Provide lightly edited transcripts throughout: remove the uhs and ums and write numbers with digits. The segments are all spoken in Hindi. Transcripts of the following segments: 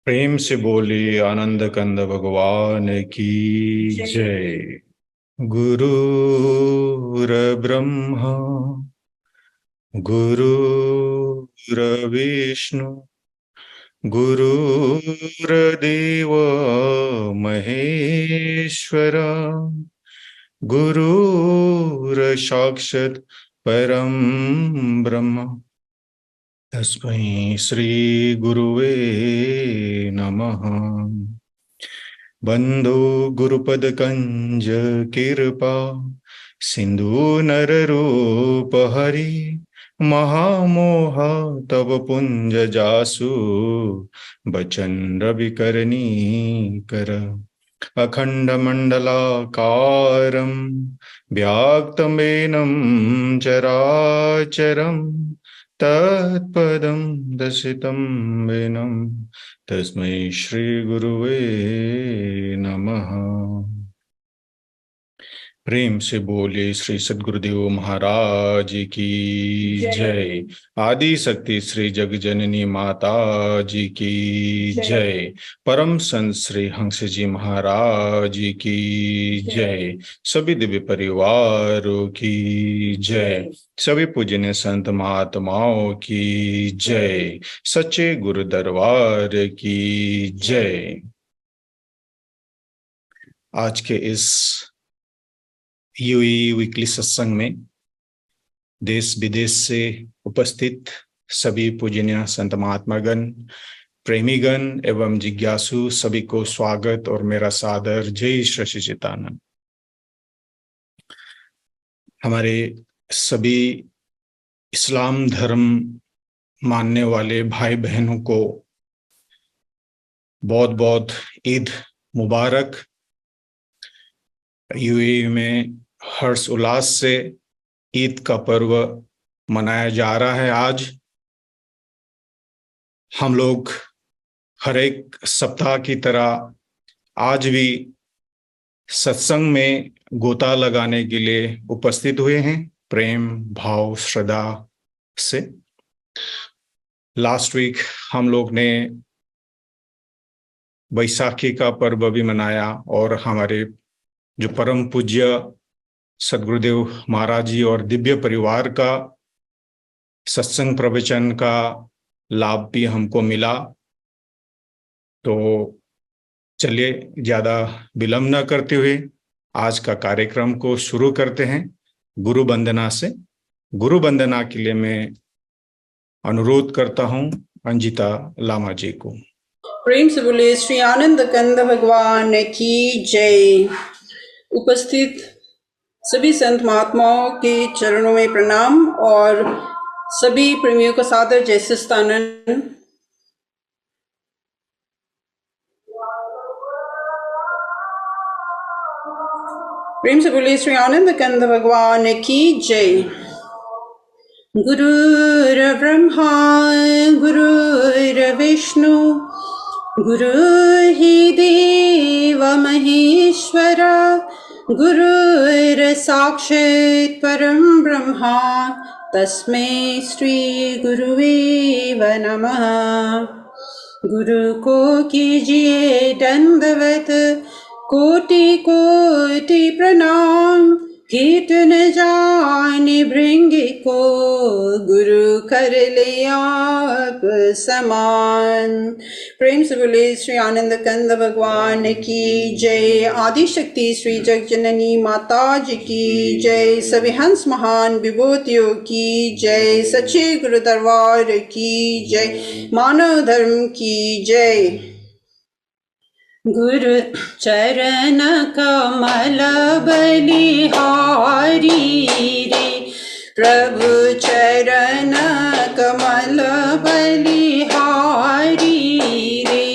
प्रेम से बोले आनंद कंद भगवान की जय। गुरुर ब्रह्मा गुरुर्विष्णु गुरुर्देव महेश्वरा गुरुर्साक्षात् परम ब्रह्म तस्मै श्री गुरुवे नमः। बंधो गुरुपद कंज कृपा सिंधु नर रूप हरि महामोह तब पुंज जासु बचन रवि करनी कर अखंड मंडलाकारं व्याक्तमेनं चराचरं तत्पदं दर्शितं येनं तस्मै श्री गुरुवे नमः। प्रेम से बोले श्री सद्गुरुदेव महाराज की जय। आदि शक्ति श्री जगजननी माता जी की जय। परम संत श्री हंस जी महाराज की जय। सभी दिव्य परिवारों की जय। सभी पूजनीय संत महात्माओं की जय। सच्चे गुरु दरबार की जय। आज के इस यूई वीकली सत्संग में देश विदेश से उपस्थित सभी पूजनीय संत महात्मागण, प्रेमीगण एवं जिज्ञासु सभी को स्वागत और मेरा सादर जय श्री सच्चिदानंद। हमारे सभी इस्लाम धर्म मानने वाले भाई बहनों को बहुत बहुत ईद मुबारक। यूएई में हर्ष उल्लास से ईद का पर्व मनाया जा रहा है। आज हम लोग हर एक सप्ताह की तरह आज भी सत्संग में गोता लगाने के लिए उपस्थित हुए हैं, प्रेम भाव श्रद्धा से। लास्ट वीक हम लोग ने बैसाखी का पर्व भी मनाया और हमारे जो परम पूज्य सद्गुरुदेव महाराज जी और दिव्य परिवार का सत्संग प्रवचन का लाभ भी हमको मिला। तो चलिए ज्यादा विलंब न करते हुए आज का कार्यक्रम को शुरू करते हैं गुरु वंदना से। गुरु वंदना के लिए मैं अनुरोध करता हूं अंजिता लामा जी को। प्रेम से बोले श्री आनंद कंद भगवान की जय। उपस्थित सभी संत महात्माओं के चरणों में प्रणाम और सभी प्रेमियों का सादर जय सच्चिदानंद। प्रेम से बोले श्री आनंद कंद भगवान की जय। गुरुर् ब्रह्मा गुरुर्विष्णु गुरु ही देव महेश्वरा गुरुर् साक्षात् परम ब्रह्मा तस्मै श्री गुरुवे नमः। गुरु को कीजिए दंडवत कोटि कोटि प्रणाम। कीर्तन जाने भृंगी को गुरु कर ले आप समान। प्रेम से बोले श्री आनंद कंद भगवान की जय। आदि शक्ति श्री जगजननी माता जी की जय। सभी हंस महान विभूतियों की जय। सच्चे गुरु दरबार की जय। मानव धर्म की जय। गुरु चरण कमल बलिहारी रे प्रभु चरण कमल बलिहारी रे।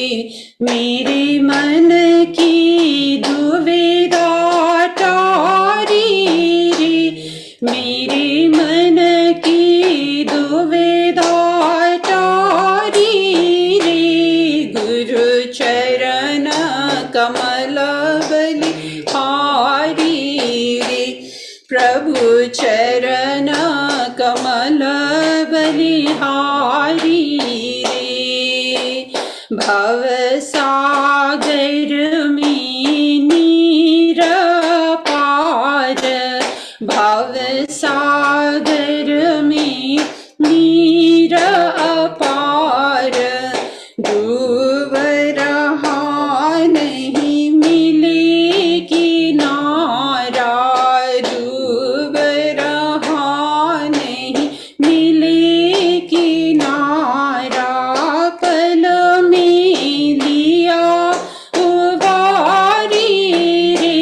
मेरे मन की दुविधा टारी रे। मेरे मन की दुविधा टारी रे। गुरु चरण कमल बलिहारी रे प्रभु चरण कमल बलिहारी रे। भव सागर में नीर पार, भव सागर में नीर अपार, डूब रहा नहीं मिले किनारा, डूब रहा नहीं मिले किनारा, पल में लिया उबारी रे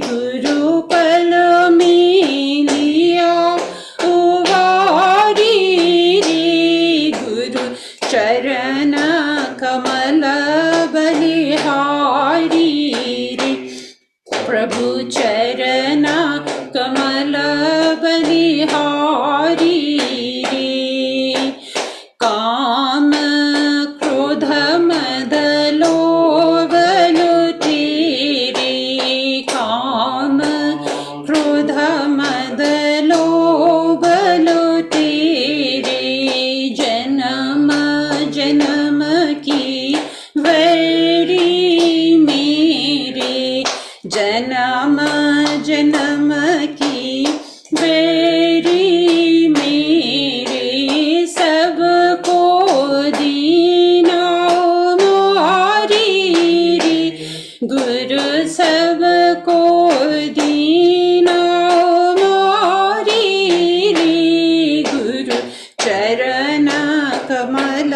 गुरु, पल में लिया उबारी रे गुरु, चरण कमल बलिहारी रे प्रभु, चरण कमल बलिहारी रे। काम क्रोध मद लोभ लुटेरे, काम क्रोध मद लोभ लुटेरे, जन्म जन्म की वैरी मेरे, जन्म जन्म की वैरी मेरे, सबको दीना मारी रे गुरु, सबको दीना मारी रे गुरु, चरण कमल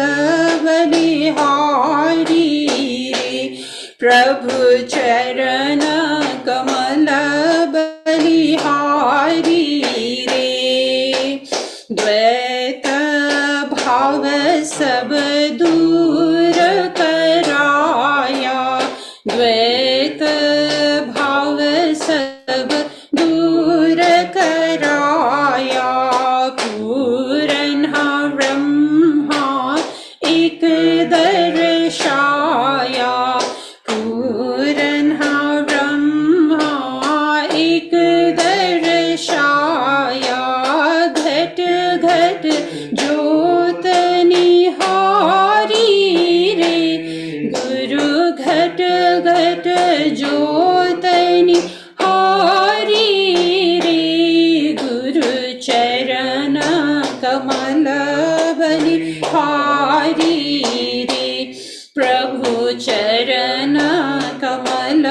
बलिहारी रे प्रभु, चरण कमल बलिहारी रे। द्वैत भाव सब दूर कराया, द्वैत भाव सब दूर कराया, पूरन ब्रह्मा एक दर्शाया, पूरन ब्रह्मा एक दर्शाया, घट घट ज्योत निहारी रे गुरु, घट घट ज्योत निहारी रे गुरु, चरण कमल बलिहारी रे प्रभु, चरण कमल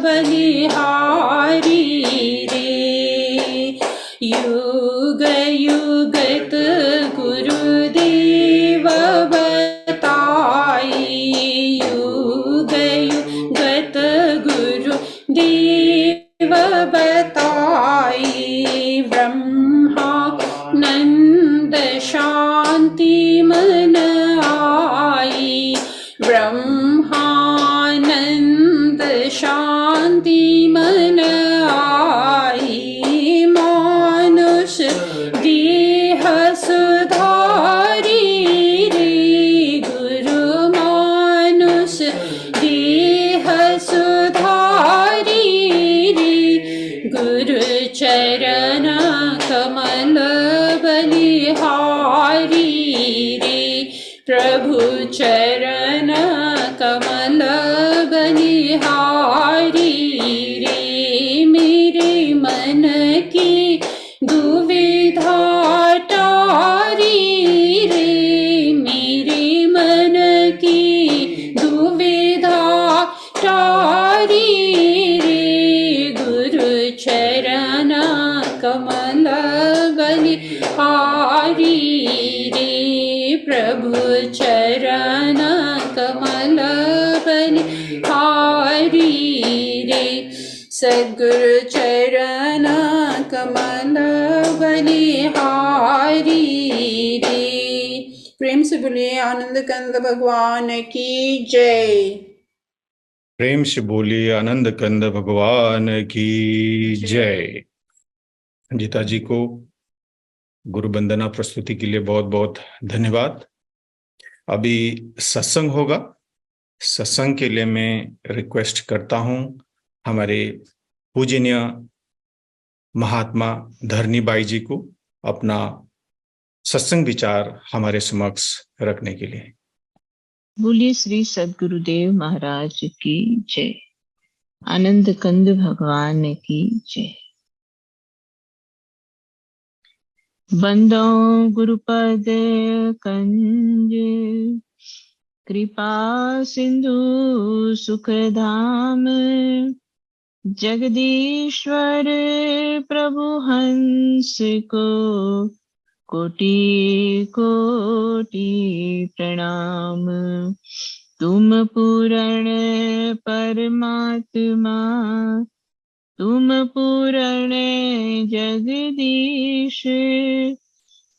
बलिहारी रे। युग युगत गुरुदेव बताई, युग युगत गुरुदेव बताई, ब्रह्मा नंद शांति मन आई, ब्रह्मानंद शांति मन आई, मानुष देह सुधारी रे गुरु, मानुष देह सुधारी रे गुरु, चरण कमल बलिहारी रे प्रभु, चरण कमल बलिहारी रे। मेरे मन की दुविधा टारी रे, मेरे मन की दुविधा टारी रे गुरु, चरण कमल बलिहारी रे प्रभु, चरण कमल बलिहारी रे। सद्गुरु चरण कमल बलिहारी रे। प्रेम से बोलिए आनंद कंद भगवान की जय। प्रेम से बोलिए आनंद कंद भगवान की जय। जीता जी को गुरु वंदना प्रस्तुति के लिए बहुत बहुत धन्यवाद। अभी सत्संग होगा। सत्संग के लिए मैं रिक्वेस्ट करता हूं हमारे पूजनीय महात्मा धरनी बाई जी को अपना सत्संग विचार हमारे समक्ष रखने के लिए। बोलिए श्री सद्गुरुदेव महाराज की जय। आनंद कंद भगवान की जय। बंदो गुरुपद कंज कृपा सिंधु सुख धाम जगदीश्वर प्रभु हंस को कोटि कोटि प्रणाम। तुम पूर्ण परमात्मा तुम पूर्ण जगदीश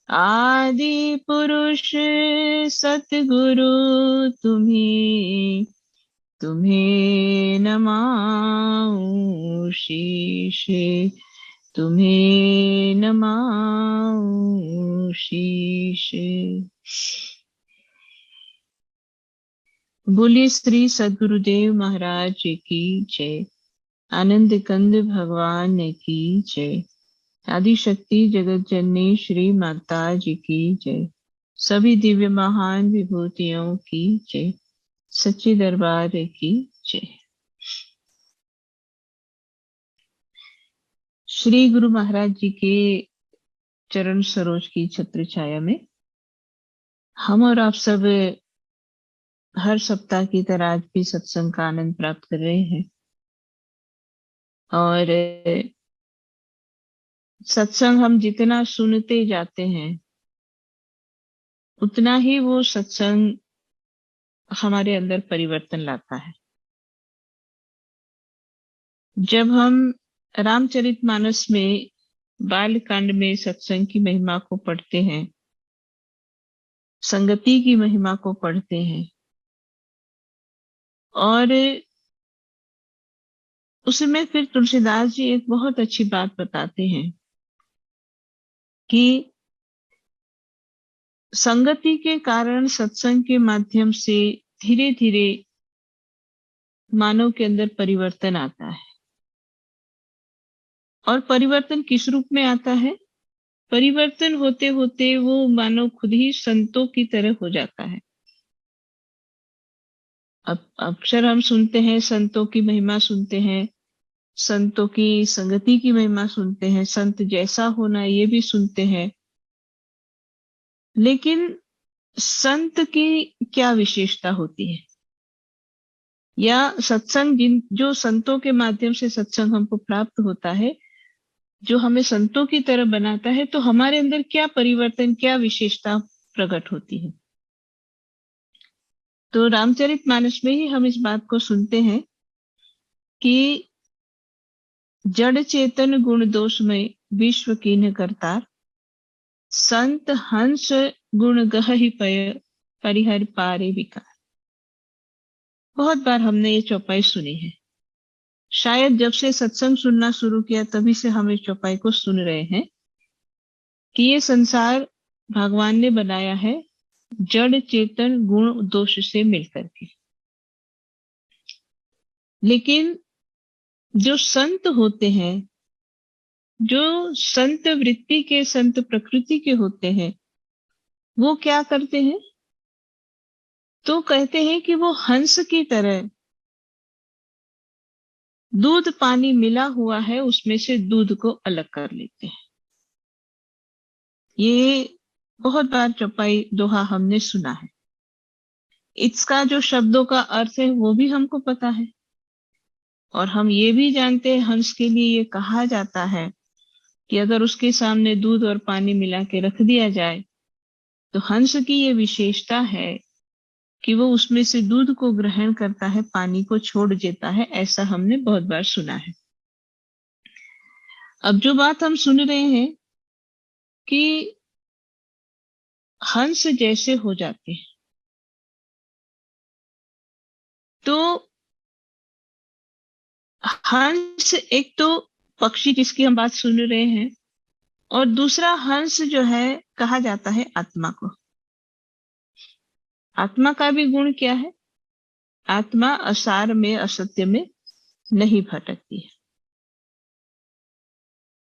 आदि पुरुष सतगुरु तुम्हें तुम्हें नमाऊं शीश तुम्हें नमाऊं शीश। बोलिए श्री सद्गुरुदेव महाराज की जय। आनंद कंद भगवान की जय। आदि शक्ति जगत जननी श्री माता जी की जय। सभी दिव्य महान विभूतियों की जय। सच्चे दरबार की जय। श्री गुरु महाराज जी के चरण सरोज की छत्र छाया में हम और आप सब हर सप्ताह की तरह आज भी सत्संग का आनंद प्राप्त कर रहे हैं। और सत्संग हम जितना सुनते जाते हैं उतना ही वो सत्संग हमारे अंदर परिवर्तन लाता है। जब हम रामचरितमानस में बाल कांड में सत्संग की महिमा को पढ़ते हैं, संगति की महिमा को पढ़ते हैं, और उसमें फिर तुलसीदास जी एक बहुत अच्छी बात बताते हैं कि संगति के कारण सत्संग के माध्यम से धीरे धीरे मानव के अंदर परिवर्तन आता है। और परिवर्तन किस रूप में आता है? परिवर्तन होते होते वो मानव खुद ही संतों की तरह हो जाता है। अब अक्सर हम सुनते हैं, संतों की महिमा सुनते हैं, संतों की संगति की महिमा सुनते हैं, संत जैसा होना ये भी सुनते हैं, लेकिन संत की क्या विशेषता होती है? या सत्संग जो संतों के माध्यम से सत्संग हमको प्राप्त होता है, जो हमें संतों की तरह बनाता है, तो हमारे अंदर क्या परिवर्तन, क्या विशेषता प्रकट होती है? तो रामचरितमानस में ही हम इस बात को सुनते हैं कि जड़ चेतन गुण दोष में विश्व कीन्ह करतार, संत हंस गुण गहि पय परिहर पारे विकार। बहुत बार हमने ये चौपाई सुनी है। शायद जब से सत्संग सुनना शुरू किया तभी से हम इस चौपाई को सुन रहे हैं कि ये संसार भगवान ने बनाया है जड़ चेतन गुण दोष से मिलकर के। लेकिन जो संत होते हैं, जो संत वृत्ति के, संत प्रकृति के होते हैं, वो क्या करते हैं? तो कहते हैं कि वो हंस की तरह दूध पानी मिला हुआ है, उसमें से दूध को अलग कर लेते हैं। ये बहुत बार चौपाई दोहा हमने सुना है। इसका जो शब्दों का अर्थ है वो भी हमको पता है, और हम ये भी जानते हैं हंस के लिए ये कहा जाता है कि अगर उसके सामने दूध और पानी मिला के रख दिया जाए तो हंस की ये विशेषता है कि वो उसमें से दूध को ग्रहण करता है, पानी को छोड़ देता है। ऐसा हमने बहुत बार सुना है। अब जो बात हम सुन रहे हैं कि हंस जैसे हो जाते हैं, तो हंस एक तो पक्षी जिसकी हम बात सुन रहे हैं, और दूसरा हंस जो है कहा जाता है आत्मा को। आत्मा का भी गुण क्या है? आत्मा असार में, असत्य में नहीं भटकती है।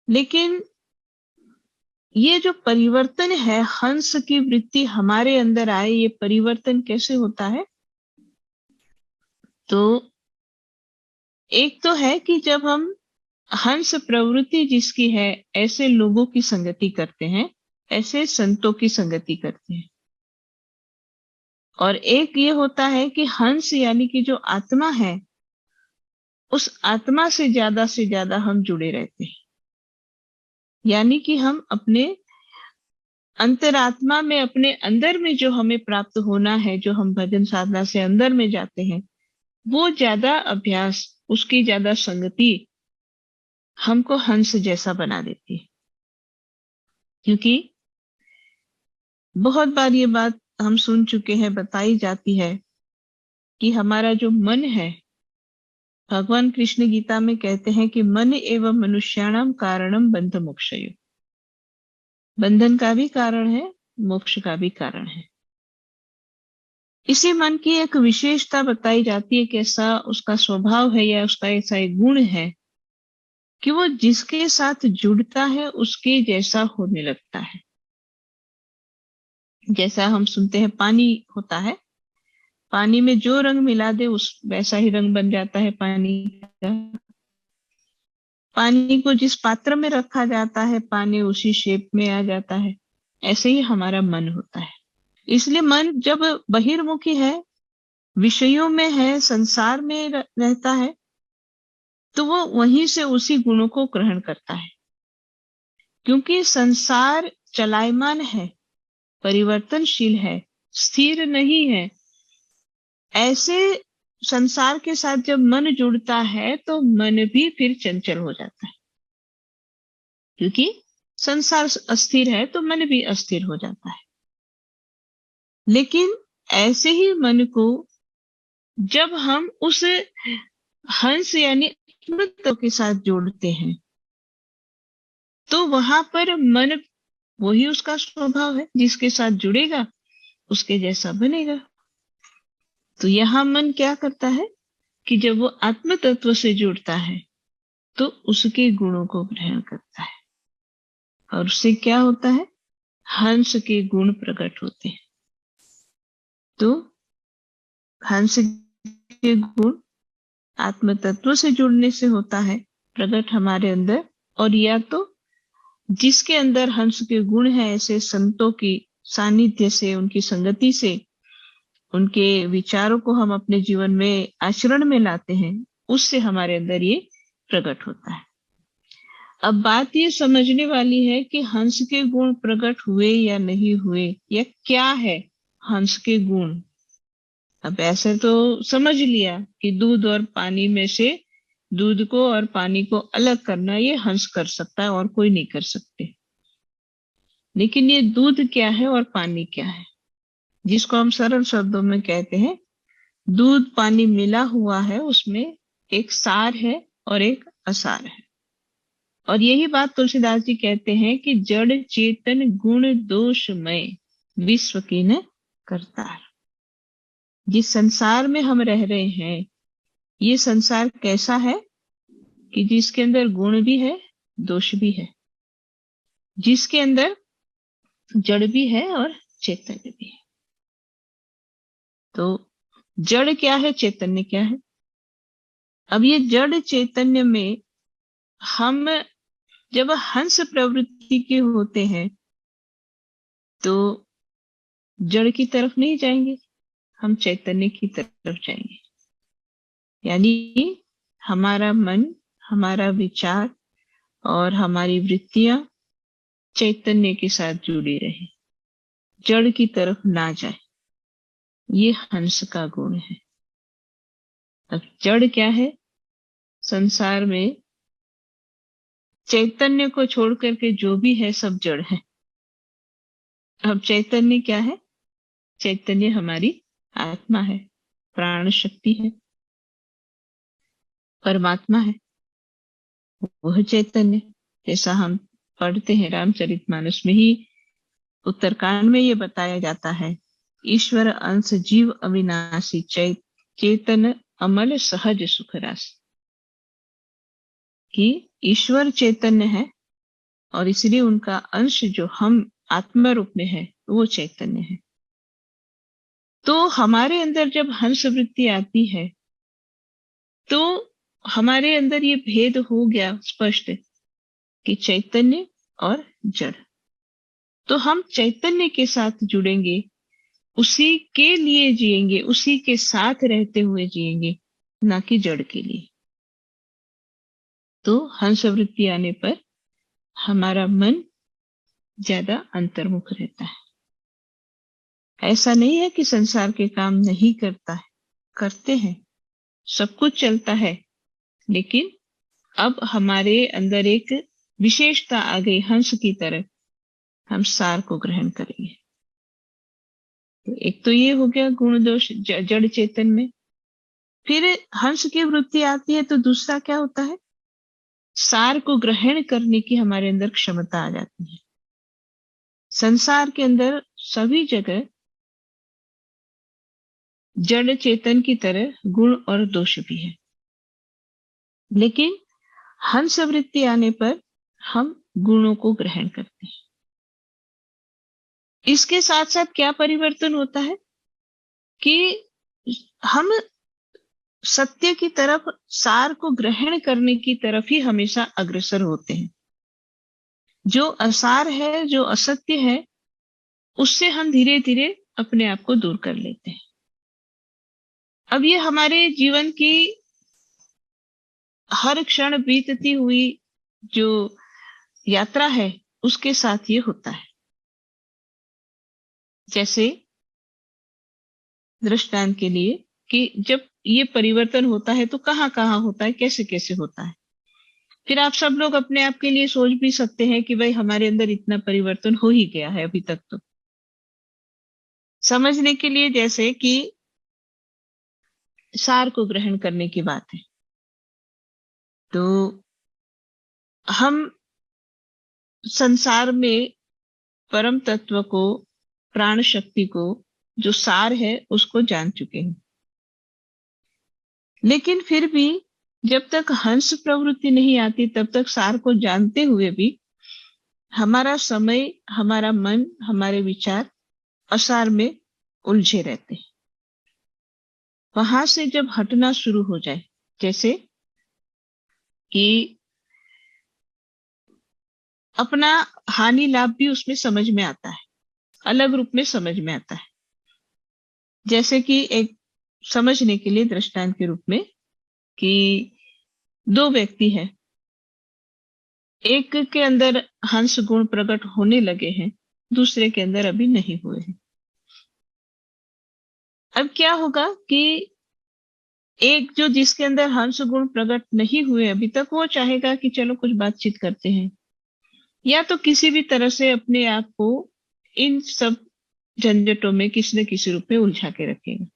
लेकिन ये जो परिवर्तन है, हंस की वृत्ति हमारे अंदर आए, ये परिवर्तन कैसे होता है? तो एक तो है कि जब हम हंस प्रवृत्ति जिसकी है ऐसे लोगों की संगति करते हैं, ऐसे संतों की संगति करते हैं। और एक ये होता है कि हंस यानी कि जो आत्मा है, उस आत्मा से ज्यादा हम जुड़े रहते हैं। यानी कि हम अपने अंतरात्मा में, अपने अंदर में जो हमें प्राप्त होना है, जो हम भजन साधना से अंदर में जाते हैं, वो ज्यादा अभ्यास, उसकी ज्यादा संगति हमको हंस जैसा बना देती है। क्योंकि बहुत बार ये बात हम सुन चुके हैं, बताई जाती है कि हमारा जो मन है, भगवान कृष्ण गीता में कहते हैं कि मन एवं मनुष्याणाम कारणम बंध मोक्षयो। बंधन का भी कारण है, मोक्ष का भी कारण है। इसी मन की एक विशेषता बताई जाती है, कैसा उसका स्वभाव है या उसका ऐसा एक गुण है कि वो जिसके साथ जुड़ता है उसके जैसा होने लगता है। जैसा हम सुनते हैं पानी होता है, पानी में जो रंग मिला दे उस वैसा ही रंग बन जाता है पानी का। पानी को जिस पात्र में रखा जाता है, पानी उसी शेप में आ जाता है। ऐसे ही हमारा मन होता है। इसलिए मन जब बहिर्मुखी है, विषयों में है, संसार में रहता है, तो वो वहीं से उसी गुणों को ग्रहण करता है। क्योंकि संसार चलायमान है, परिवर्तनशील है, स्थिर नहीं है। ऐसे संसार के साथ जब मन जुड़ता है तो मन भी फिर चंचल हो जाता है। क्योंकि संसार अस्थिर है तो मन भी अस्थिर हो जाता है। लेकिन ऐसे ही मन को जब हम उस हंस यानी आत्मतत्व के साथ जोड़ते हैं, तो वहां पर मन, वही उसका स्वभाव है, जिसके साथ जुड़ेगा उसके जैसा बनेगा। तो यहां मन क्या करता है कि जब वो आत्म तत्व से जुड़ता है तो उसके गुणों को ग्रहण करता है, और उससे क्या होता है, हंस के गुण प्रकट होते हैं। तो हंस के गुण आत्म तत्व से जुड़ने से होता है प्रकट हमारे अंदर। और या तो जिसके अंदर हंस के गुण है, ऐसे संतों की सानिध्य से, उनकी संगति से, उनके विचारों को हम अपने जीवन में आचरण में लाते हैं, उससे हमारे अंदर ये प्रकट होता है। अब बात ये समझने वाली है कि हंस के गुण प्रकट हुए या नहीं हुए, या क्या है हंस के गुण। अब ऐसे तो समझ लिया कि दूध और पानी में से दूध को और पानी को अलग करना ये हंस कर सकता है और कोई नहीं कर सकते। लेकिन ये दूध क्या है और पानी क्या है, जिसको हम सरल शब्दों में कहते हैं दूध पानी मिला हुआ है, उसमें एक सार है और एक असार है। और यही बात तुलसीदास जी कहते हैं कि जड़ चेतन गुण दोषमय विश्व कीन करतार। जिस संसार में हम रह रहे हैं, ये संसार कैसा है कि जिसके अंदर गुण भी है, दोष भी है, जिसके अंदर जड़ भी है और चैतन्य भी है। तो जड़ क्या है, चैतन्य क्या है। अब ये जड़ चैतन्य में हम जब हंस प्रवृत्ति के होते हैं तो जड़ की तरफ नहीं जाएंगे, हम चैतन्य की तरफ जाएंगे। यानी हमारा मन, हमारा विचार और हमारी वृत्तियां चैतन्य के साथ जुड़ी रहे, जड़ की तरफ ना जाए। ये हंस का गुण है। अब जड़ क्या है, संसार में चैतन्य को छोड़ करके जो भी है सब जड़ है। अब चैतन्य क्या है, चैतन्य हमारी आत्मा है, प्राण शक्ति है, परमात्मा है, वह चैतन्य। जैसा हम पढ़ते हैं रामचरितमानस में ही उत्तरकांड में ये बताया जाता है, ईश्वर अंश जीव अविनाशी चेतन अमल सहज सुख रास। कि ईश्वर चैतन्य है और इसलिए उनका अंश जो हम आत्मा रूप में है वो चैतन्य है। तो हमारे अंदर जब हंस वृत्ति आती है तो हमारे अंदर ये भेद हो गया स्पष्ट कि चैतन्य और जड़। तो हम चैतन्य के साथ जुड़ेंगे, उसी के लिए जिएंगे, उसी के साथ रहते हुए जिएंगे, ना कि जड़ के लिए। तो हंस वृत्ति आने पर हमारा मन ज्यादा अंतर्मुख रहता है। ऐसा नहीं है कि संसार के काम नहीं करता है, करते हैं, सब कुछ चलता है, लेकिन अब हमारे अंदर एक विशेषता आ गई, हंस की तरह हम सार को ग्रहण करेंगे। तो एक तो ये हो गया गुण दोष जड़ चेतन में। फिर हंस की वृत्ति आती है तो दूसरा क्या होता है, सार को ग्रहण करने की हमारे अंदर क्षमता आ जाती है। संसार के अंदर सभी जगह जड़ चेतन की तरह गुण और दोष भी है, लेकिन हंस वृत्ति आने पर हम गुणों को ग्रहण करते हैं। इसके साथ साथ क्या परिवर्तन होता है कि हम सत्य की तरफ, सार को ग्रहण करने की तरफ ही हमेशा अग्रसर होते हैं। जो असार है, जो असत्य है, उससे हम धीरे धीरे अपने आप को दूर कर लेते हैं। अब ये हमारे जीवन की हर क्षण बीतती हुई जो यात्रा है उसके साथ ये होता है। जैसे दृष्टांत के लिए कि जब ये परिवर्तन होता है तो कहाँ कहाँ होता है, कैसे कैसे होता है। फिर आप सब लोग अपने आप के लिए सोच भी सकते हैं कि भाई हमारे अंदर इतना परिवर्तन हो ही गया है अभी तक। तो समझने के लिए जैसे कि सार को ग्रहण करने की बात है, तो हम संसार में परम तत्व को, प्राण शक्ति को, जो सार है उसको जान चुके हैं। लेकिन फिर भी जब तक हंस प्रवृत्ति नहीं आती तब तक सार को जानते हुए भी हमारा समय, हमारा मन, हमारे विचार असार में उलझे रहते हैं। वहां से जब हटना शुरू हो जाए, जैसे कि अपना हानि लाभ भी उसमें समझ में आता है, अलग रूप में समझ में आता है। जैसे कि एक समझने के लिए दृष्टांत के रूप में कि दो व्यक्ति हैं, एक के अंदर हंस गुण प्रकट होने लगे हैं, दूसरे के अंदर अभी नहीं हुए हैं। अब क्या होगा कि एक जो जिसके अंदर हंस गुण प्रकट नहीं हुए अभी तक, वो चाहेगा कि चलो कुछ बातचीत करते हैं, या तो किसी भी तरह से अपने आप को इन सब झंझटों में किसी न किसी रूप में उलझा के रखेगा।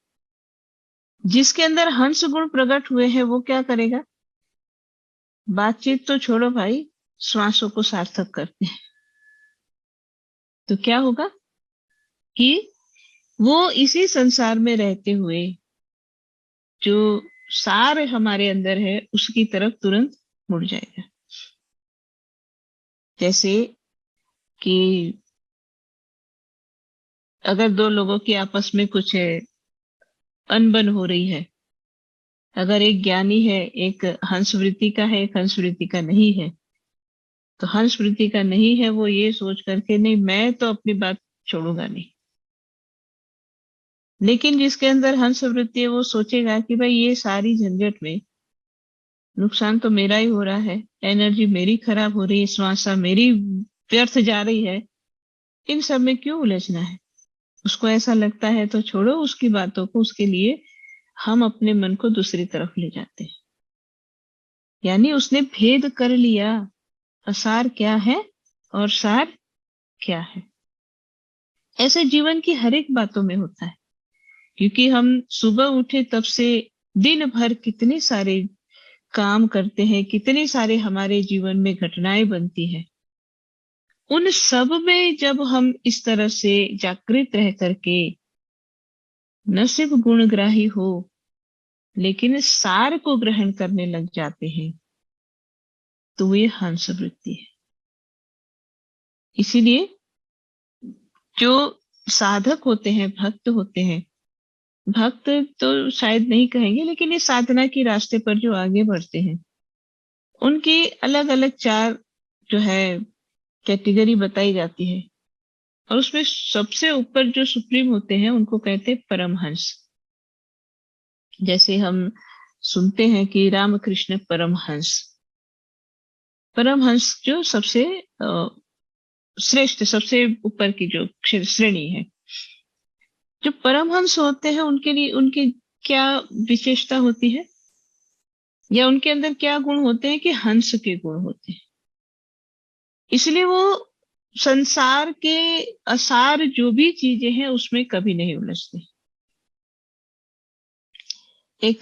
जिसके अंदर हंस गुण प्रकट हुए हैं वो क्या करेगा, बातचीत तो छोड़ो भाई, श्वासों को सार्थक करते हैं। तो क्या होगा कि वो इसी संसार में रहते हुए जो सार हमारे अंदर है उसकी तरफ तुरंत मुड़ जाएगा। जैसे कि अगर दो लोगों की आपस में कुछ अनबन हो रही है, अगर एक ज्ञानी है, एक हंस वृत्ति का है, एक हंस वृत्ति का नहीं है, तो हंस वृत्ति का नहीं है वो ये सोच करके नहीं, मैं तो अपनी बात छोड़ूंगा नहीं। लेकिन जिसके अंदर हंस वृत्ति है वो सोचेगा कि भाई ये सारी झंझट में नुकसान तो मेरा ही हो रहा है, एनर्जी मेरी खराब हो रही है, श्वासा मेरी व्यर्थ जा रही है, इन सब में क्यों उलझना है। उसको ऐसा लगता है तो छोड़ो उसकी बातों को, उसके लिए हम अपने मन को दूसरी तरफ ले जाते हैं। यानी उसने भेद कर लिया, असार क्या है और सार क्या है। ऐसे जीवन की हर एक बातों में होता है, क्योंकि हम सुबह उठे तब से दिन भर कितने सारे काम करते हैं, कितने सारे हमारे जीवन में घटनाएं बनती हैं। उन सब में जब हम इस तरह से जागृत रह करके न सिर्फ गुणग्राही हो लेकिन सार को ग्रहण करने लग जाते हैं, तो ये हंस वृत्ति है। इसीलिए जो साधक होते हैं, भक्त होते हैं, भक्त तो शायद नहीं कहेंगे, लेकिन ये साधना के रास्ते पर जो आगे बढ़ते हैं उनकी अलग अलग 4 जो है कैटेगरी बताई जाती है। और उसमें सबसे ऊपर जो सुप्रीम होते हैं उनको कहते हैं परमहंस। जैसे हम सुनते हैं कि रामकृष्ण परमहंस, परमहंस जो सबसे श्रेष्ठ, सबसे ऊपर की जो श्रेणी है। जो परमहंस होते हैं उनके लिए उनकी क्या विशेषता होती है, या उनके अंदर क्या गुण होते हैं कि हंस के गुण होते हैं। इसलिए वो संसार के असार जो भी चीजें हैं उसमें कभी नहीं उलझते। एक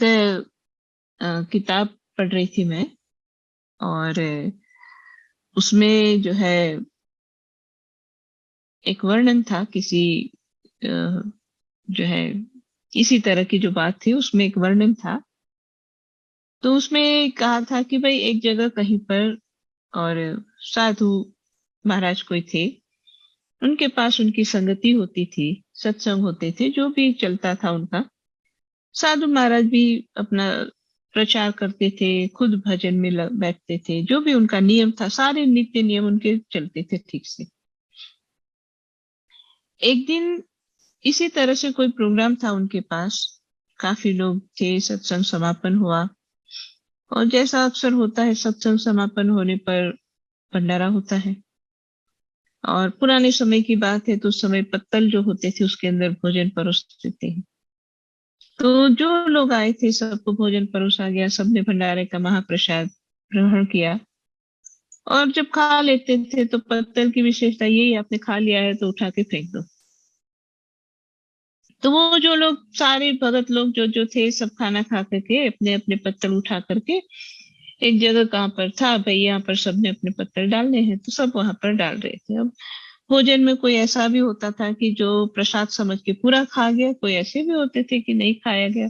किताब पढ़ रही थी मैं, और उसमें जो है एक वर्णन था किसी जो है इसी तरह की जो बात थी, उसमें एक वर्णन था। तो उसमें कहा था कि भाई एक जगह कहीं पर, और साधु महाराज कोई थे, उनके पास उनकी संगति होती थी, सत्संग होते थे, जो भी चलता था उनका। साधु महाराज भी अपना प्रचार करते थे, खुद भजन में बैठते थे, जो भी उनका नियम था, सारे नित्य नियम उनके चलते थे ठीक से। एक दिन इसी तरह से कोई प्रोग्राम था उनके पास, काफी लोग थे, सत्संग समापन हुआ, और जैसा अक्सर होता है सत्संग समापन होने पर भंडारा होता है। और पुराने समय की बात है तो उस समय पत्तल जो होते थे उसके अंदर भोजन परोसते थे। तो जो लोग आए थे सबको भोजन परोसा गया, सबने भंडारे का महाप्रसाद ग्रहण किया। और जब खा लेते थे तो पत्तल की विशेषता यही, आपने खा लिया है तो उठा के फेंक दो। तो वो जो लोग सारे भगत लोग जो जो थे सब खाना खा करके अपने अपने पत्तल उठा करके एक जगह कहाँ पर था भाई, यहाँ पर सबने अपने पत्तल डालने हैं, तो सब वहां पर डाल रहे थे। अब भोजन में कोई ऐसा भी होता था कि जो प्रसाद समझ के पूरा खा गया, कोई ऐसे भी होते थे कि नहीं खाया गया।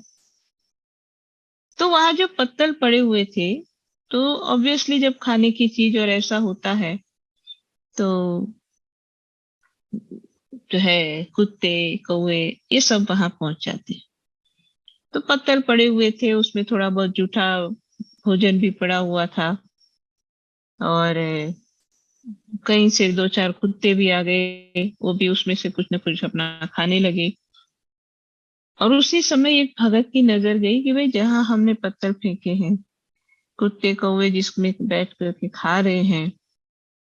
तो वहां जो पत्तल पड़े हुए थे, तो ऑब्वियसली जब खाने की चीज और ऐसा होता है तो जो है कुत्ते कौवे ये सब वहां पहुंच जाते हैं। तो पत्तल पड़े हुए थे, उसमें थोड़ा बहुत जूठा भोजन भी पड़ा हुआ था, और कहीं से 2-4 कुत्ते भी आ गए, वो भी उसमें से कुछ न कुछ अपना खाने लगे। और उसी समय एक भगत की नजर गई कि भाई जहां हमने पत्थर फेंके हैं, कुत्ते कौवे जिसमें बैठ करके खा रहे हैं,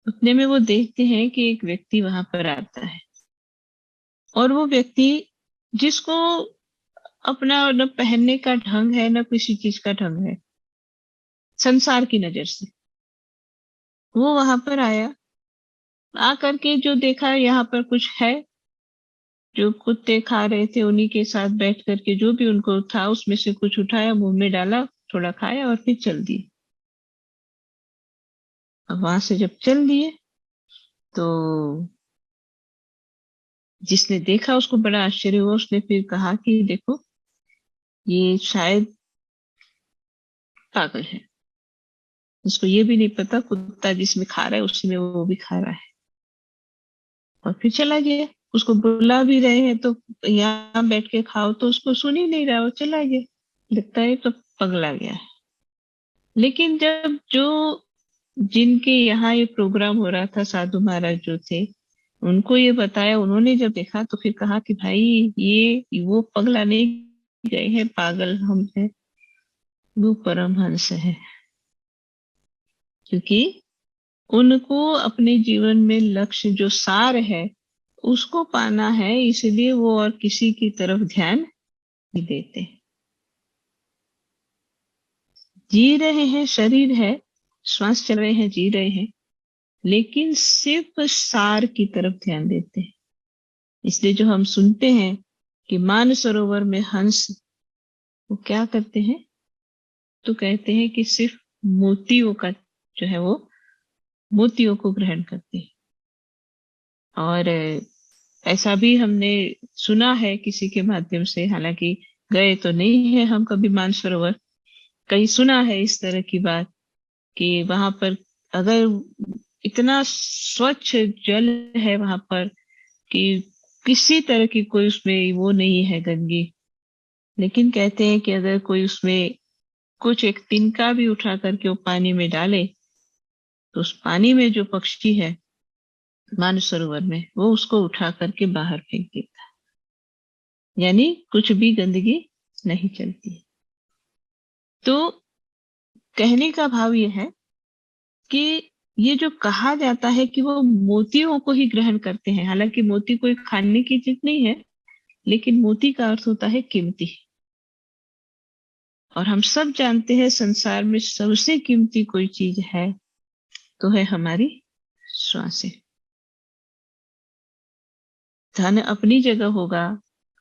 उतने में वो देखते हैं कि एक व्यक्ति वहां पर आता है। और वो व्यक्ति जिसको अपना न पहनने का ढंग है न किसी चीज का ढंग है, संसार की नजर से वो वहां पर आया। आकर के जो देखा यहाँ पर कुछ है, जो कुत्ते खा रहे थे उन्हीं के साथ बैठ करके जो भी उनको था उसमें से कुछ उठाया, मुंह में डाला, थोड़ा खाया और फिर चल दिए। अब वहां से जब चल दिए तो जिसने देखा उसको बड़ा आश्चर्य हुआ। उसने फिर कहा कि देखो ये शायद पागल है, उसको ये भी नहीं पता कुत्ता जिसमें खा रहा है उसी में वो भी खा रहा है। और फिर चला गया। उसको बुला भी रहे हैं तो यहाँ बैठ के खाओ, तो उसको सुन ही नहीं रहा, वो चला गया। लगता है तो पगला गया है। लेकिन जब जो जिनके यहाँ ये प्रोग्राम हो रहा था, साधु महाराज जो थे, उनको ये बताया, उन्होंने जब देखा तो फिर कहा कि भाई ये वो पगला नहीं गए हैं, पागल हम हैं, वो परमहंस है। क्योंकि उनको अपने जीवन में लक्ष्य जो सार है उसको पाना है, इसलिए वो और किसी की तरफ ध्यान नहीं देते। जी रहे हैं, शरीर है, श्वास चल रहे हैं, जी रहे हैं, लेकिन सिर्फ सार की तरफ ध्यान देते हैं। इसलिए जो हम सुनते हैं कि मानसरोवर में हंस, वो क्या करते हैं, तो कहते हैं कि सिर्फ मोतियों का जो है वो मोतियों को ग्रहण करते हैं। और ऐसा भी हमने सुना है किसी के माध्यम से, हालांकि गए तो नहीं है हम कभी मानसरोवर, कहीं सुना है इस तरह की बात कि वहां पर अगर इतना स्वच्छ जल है वहां पर कि किसी तरह की कोई उसमें वो नहीं है गंदगी, लेकिन कहते हैं कि अगर कोई उसमें कुछ एक तिनका भी उठा करके वो पानी में डाले तो उस पानी में जो पक्षी है मानसरोवर में, वो उसको उठा करके बाहर फेंक देता है, यानी कुछ भी गंदगी नहीं चलती है। तो कहने का भाव यह है कि ये जो कहा जाता है कि वो मोतियों को ही ग्रहण करते हैं, हालांकि मोती कोई खाने की चीज नहीं है, लेकिन मोती का अर्थ होता है कीमती। और हम सब जानते हैं संसार में सबसे कीमती कोई चीज है तो है हमारी श्वासें। धन अपनी जगह होगा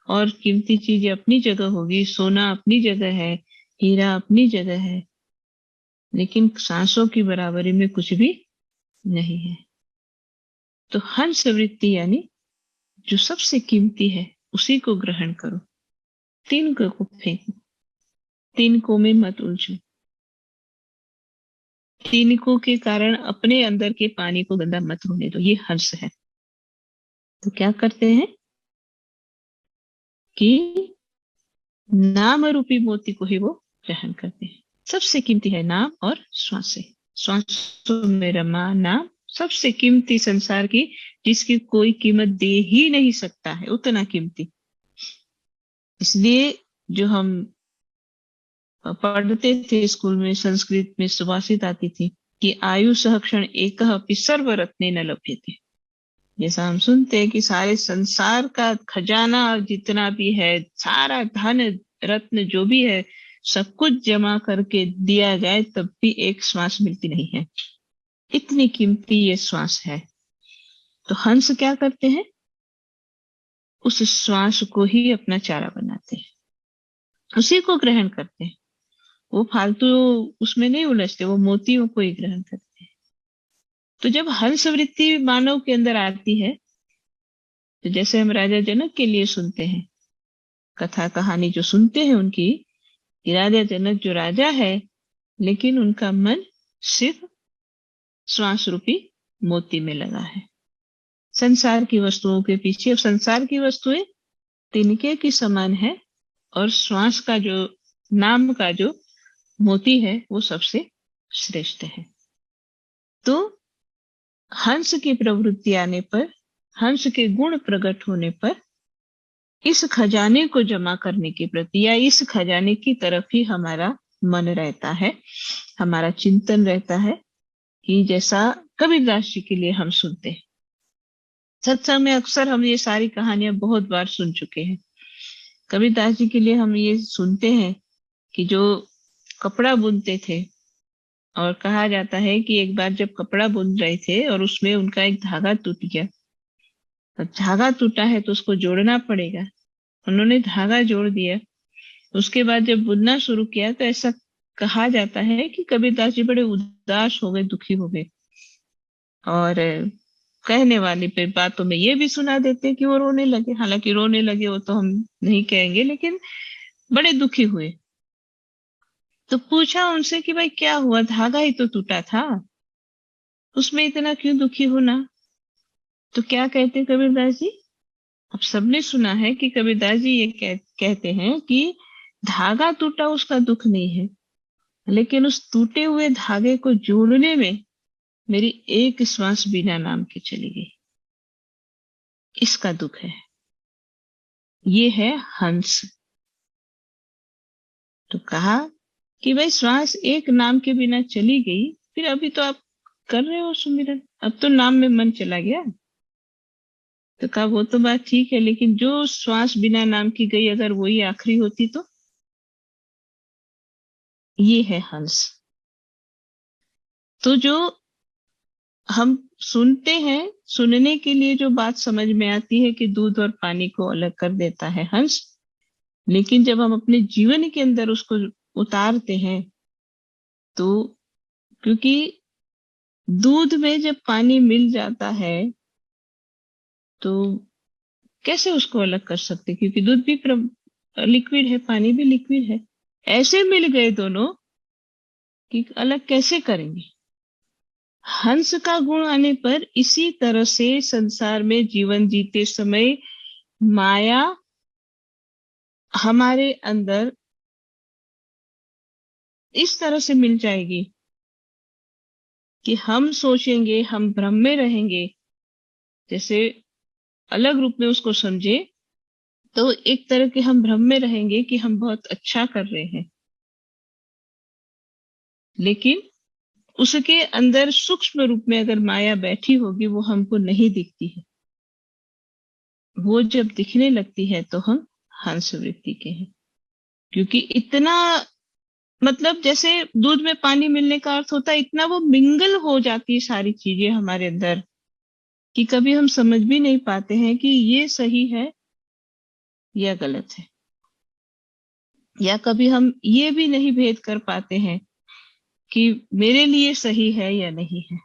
और कीमती चीजें अपनी जगह होगी, सोना अपनी जगह है, हीरा अपनी जगह है, लेकिन सांसों की बराबरी में कुछ भी नहीं है। तो हंस वृत्ति यानी जो सबसे कीमती है उसी को ग्रहण करो, तिनकों को फेंको, तिनकों में मत उलझो, तिनकों के कारण अपने अंदर के पानी को गंदा मत होने दो। ये हंस है। तो क्या करते हैं कि नाम रूपी मोती को ही वो ग्रहण करते हैं। सबसे कीमती है नाम और श्वासें। श्वासों में रमा नाम सबसे कीमती संसार की, जिसकी कोई कीमत दे ही नहीं सकता है, उतना कीमती। इसलिए जो हम पढ़ते थे स्कूल में, संस्कृत में सुभाषित आती थी कि आयु सहक्षण एक अपि सर्व रत्ने न लभ्यते। जैसा हम सुनते हैं कि सारे संसार का खजाना जितना भी है, सारा धन रत्न जो भी है, सब कुछ जमा करके दिया जाए तब भी एक श्वास मिलती नहीं है, इतनी कीमती ये श्वास है। तो हंस क्या करते हैं, उस श्वास को ही अपना चारा बनाते हैं, उसी को ग्रहण करते हैं। वो फालतू उसमें नहीं उलझते, वो मोतियों को ही ग्रहण करते हैं। तो जब हंस वृत्ति मानव के अंदर आती है, तो जैसे हम राजा जनक के लिए सुनते हैं, कथा कहानी जो सुनते हैं उनकी, कि राजा जनक जो राजा है लेकिन उनका मन सिर्फ श्वास रूपी मोती में लगा है, संसार की वस्तुओं के पीछे। अब संसार की वस्तुएं तिनके की समान है और श्वास का जो नाम का जो मोती है वो सबसे श्रेष्ठ है। तो हंस की प्रवृत्ति आने पर, हंस के गुण प्रकट होने पर, इस खजाने को जमा करने के प्रति या इस खजाने की तरफ ही हमारा मन रहता है, हमारा चिंतन रहता है। कि जैसा कबीरदास जी के लिए हम सुनते हैं, सत्संग में अक्सर हम ये सारी कहानियां बहुत बार सुन चुके हैं। कबीरदास जी के लिए हम ये सुनते हैं कि जो कपड़ा बुनते थे, और कहा जाता है कि एक बार जब कपड़ा बुन रहे थे और उसमें उनका एक धागा टूट गया। अब धागा टूटा है तो उसको जोड़ना पड़ेगा, उन्होंने धागा जोड़ दिया। उसके बाद जब बुनना शुरू किया तो ऐसा कहा जाता है कि कबीरदास जी बड़े उदास हो गए, दुखी हो गए, और कहने वाली पे बातों में ये भी सुना देते कि वो रोने लगे। हालांकि रोने लगे वो तो हम नहीं कहेंगे, लेकिन बड़े दुखी हुए। तो पूछा उनसे कि भाई क्या हुआ, धागा ही तो टूटा था, उसमें इतना क्यों दुखी होना। तो क्या कहते कबीरदास जी, अब सबने सुना है कि कबीरदास जी ये कहते हैं कि धागा टूटा उसका दुख नहीं है, लेकिन उस टूटे हुए धागे को जोड़ने में मेरी एक श्वास बिना नाम के चली गई, इसका दुख है। ये है हंस। तो कहा कि भाई श्वास एक नाम के बिना चली गई, फिर अभी तो आप कर रहे हो सुमिरन, अब तो नाम में मन चला गया। तो कहा वो तो बात ठीक है, लेकिन जो श्वास बिना नाम की गई अगर वही आखिरी होती तो। ये है हंस। तो जो हम सुनते हैं, सुनने के लिए जो बात समझ में आती है कि दूध और पानी को अलग कर देता है हंस, लेकिन जब हम अपने जीवन के अंदर उसको उतारते हैं तो, क्योंकि दूध में जब पानी मिल जाता है तो कैसे उसको अलग कर सकते, क्योंकि दूध भी लिक्विड है, पानी भी लिक्विड है। ऐसे मिल गए दोनों कि अलग कैसे करेंगे। हंस का गुण आने पर इसी तरह से संसार में जीवन जीते समय माया हमारे अंदर इस तरह से मिल जाएगी कि हम सोचेंगे, हम भ्रम में रहेंगे। जैसे अलग रूप में उसको समझे तो एक तरह के हम भ्रम में रहेंगे कि हम बहुत अच्छा कर रहे हैं, लेकिन उसके अंदर सूक्ष्म रूप में अगर माया बैठी होगी वो हमको नहीं दिखती है। वो जब दिखने लगती है तो हम हंस वृत्ति के हैं। क्योंकि इतना, मतलब जैसे दूध में पानी मिलने का अर्थ होता है, इतना वो मिंगल हो जाती है सारी चीजें हमारे अंदर कि कभी हम समझ भी नहीं पाते हैं कि ये सही है या गलत है, या कभी हम ये भी नहीं भेद कर पाते हैं कि मेरे लिए सही है या नहीं है।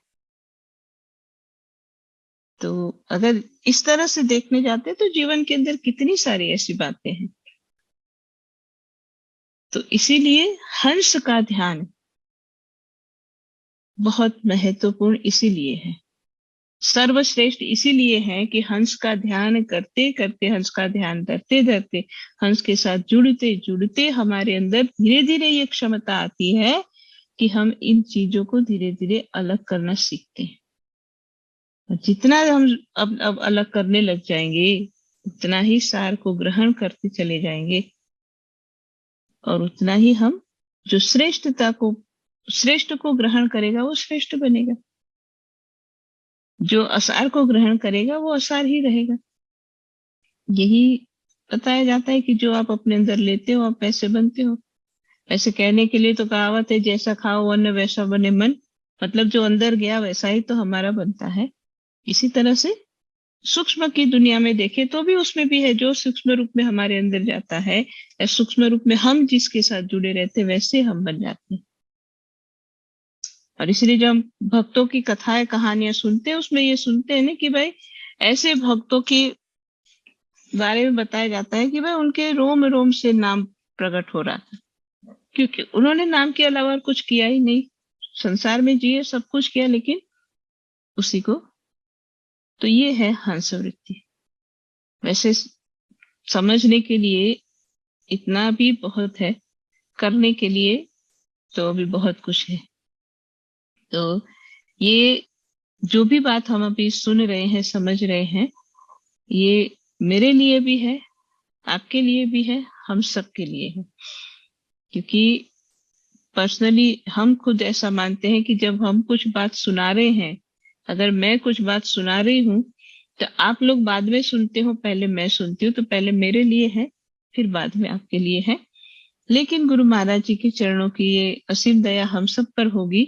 तो अगर इस तरह से देखने जाते तो जीवन के अंदर कितनी सारी ऐसी बातें हैं। तो इसीलिए हंस का ध्यान बहुत महत्वपूर्ण इसीलिए है, सर्वश्रेष्ठ इसीलिए है कि हंस का ध्यान करते करते, हंस का ध्यान धरते धरते, हंस के साथ जुड़ते जुड़ते हमारे अंदर धीरे धीरे ये क्षमता आती है कि हम इन चीजों को धीरे धीरे अलग करना सीखते हैं। और जितना हम अब अलग करने लग जाएंगे उतना ही सार को ग्रहण करते चले जाएंगे, और उतना ही हम जो श्रेष्ठ को ग्रहण करेगा वो श्रेष्ठ बनेगा, जो असार को ग्रहण करेगा वो असार ही रहेगा। यही बताया जाता है कि जो आप अपने अंदर लेते हो आप वैसे बनते हो। ऐसे कहने के लिए तो कहावत है, जैसा खाओ अन्न वैसा बने मन। मतलब जो अंदर गया वैसा ही तो हमारा बनता है। इसी तरह से सूक्ष्म की दुनिया में देखे तो भी उसमें भी है, जो सूक्ष्म रूप में हमारे अंदर जाता है या सूक्ष्म रूप में हम जिसके साथ जुड़े रहते वैसे हम बन जाते हैं। और इसलिए जब हम भक्तों की कथाएं कहानियां सुनते हैं उसमें ये सुनते हैं ना कि भाई ऐसे भक्तों के बारे में बताया जाता है कि भाई उनके रोम रोम से नाम प्रकट हो रहा था, क्योंकि उन्होंने नाम के अलावा कुछ किया ही नहीं। संसार में जिए, सब कुछ किया, लेकिन उसी को। तो ये है हंस वृत्ति। वैसे समझने के लिए इतना भी बहुत है, करने के लिए तो अभी बहुत कुछ है। तो ये जो भी बात हम अभी सुन रहे हैं, समझ रहे हैं, ये मेरे लिए भी है, आपके लिए भी है, हम सबके लिए है। क्योंकि पर्सनली हम खुद ऐसा मानते हैं कि जब हम कुछ बात सुना रहे हैं, अगर मैं कुछ बात सुना रही हूँ तो आप लोग बाद में सुनते हो, पहले मैं सुनती हूँ, तो पहले मेरे लिए है फिर बाद में आपके लिए है। लेकिन गुरु महाराज जी के चरणों की ये असीम दया हम सब पर होगी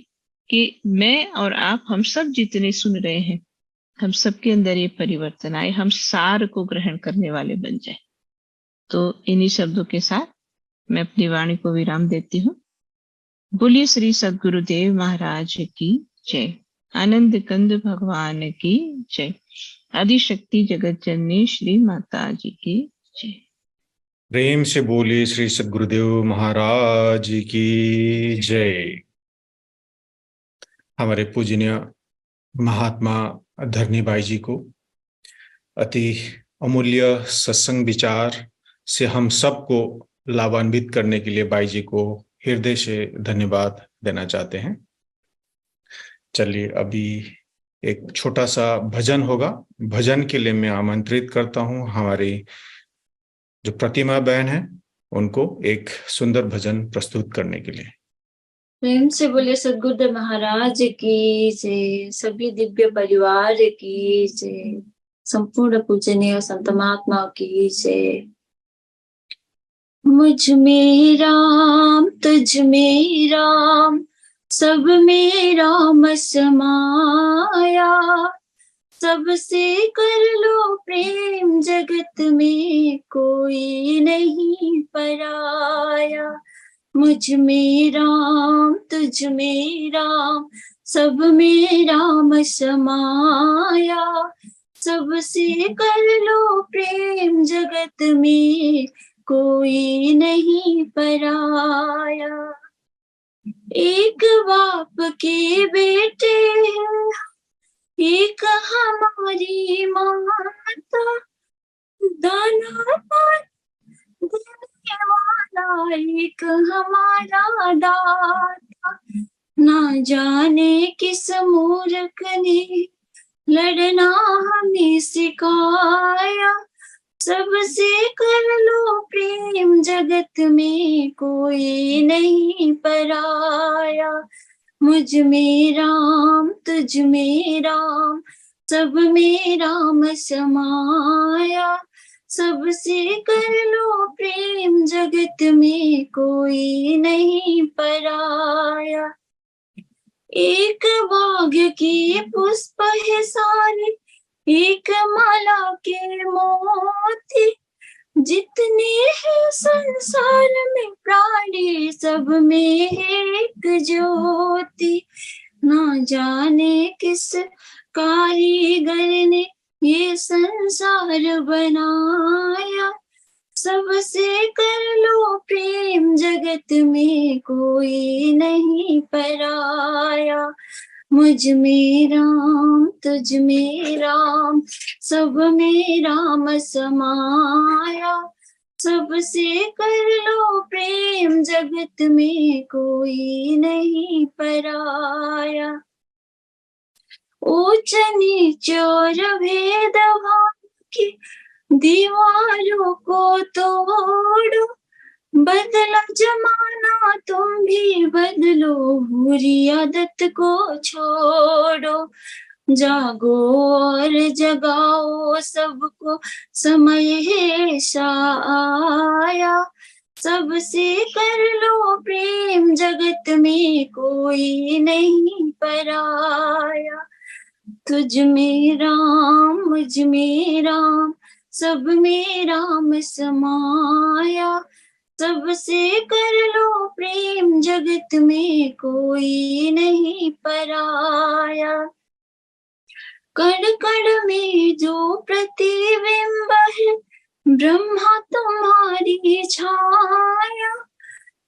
कि मैं और आप, हम सब जितने सुन रहे हैं, हम सबके अंदर ये परिवर्तन आए, हम सार को ग्रहण करने वाले बन जाए। तो इन्हीं शब्दों के साथ मैं अपनी वाणी को विराम देती हूँ। बोलिए श्री सद्गुरुदेव महाराज की जय। आनंद कंद भगवान की जय। आदिशक्ति जगत जननी श्री माता जी की जय। प्रेम से बोलिए श्री सद्गुरुदेव महाराज की जय। हमारे पूजनीय महात्मा धरनी भाई जी को अति अमूल्य सत्संग विचार से हम सबको लाभान्वित करने के लिए भाई जी को हृदय से धन्यवाद देना चाहते हैं। चलिए अभी एक छोटा सा भजन होगा। भजन के लिए मैं आमंत्रित करता हूं हमारी जो प्रतिमा बहन है उनको एक सुंदर भजन प्रस्तुत करने के लिए। प्रेम से बोले सद्गुरुदेव महाराज की जय। सभी दिव्य परिवार की जय। संपूर्ण पूजनीय संत महात्मा की जय। मुझ में राम तुझ में राम सब में राम समाया। सबसे कर लो प्रेम जगत में कोई नहीं पराया। मुझ में राम तुझ में राम सब में राम समाया। सबसे कर लो प्रेम जगत में कोई नहीं पराया। एक बाप के बेटे एक हमारी माता, दाना देने वाला एक हमारा दाता। ना जाने किस मूर्ख ने लड़ना हमें सिखाया। सबसे कर लो प्रेम, जगत में कोई नहीं पराया। मुझ में राम तुझ में राम, सब में राम समाया। सबसे कर लो प्रेम, जगत में कोई नहीं पराया। एक बाग के पुष्प है सारे, एक माला के मोती। जितने हैं संसार में प्राणी, सब में है एक ज्योति। ना जाने किस कारीगर ने ये संसार बनाया। सबसे कर लो प्रेम, जगत में कोई नहीं पराया। मुझ में राम तुझ में राम, सब में राम समाया। सबसे कर लो प्रेम, जगत में कोई नहीं पराया। ऊंच नीच और भेदभाव की दीवारों को तोड़ो। बदला जमाना तुम भी बदलो, बुरी आदत को छोड़ो। जागो और जगाओ सबको, समय है आया। सबसे कर लो प्रेम, जगत में कोई नहीं पराया। तुझ में राम मुझ में राम, सब में राम समाया। सबसे कर लो प्रेम, जगत में कोई नहीं पराया। कण कण में जो प्रतिबिंब है, ब्रह्मा तुम्हारी छाया।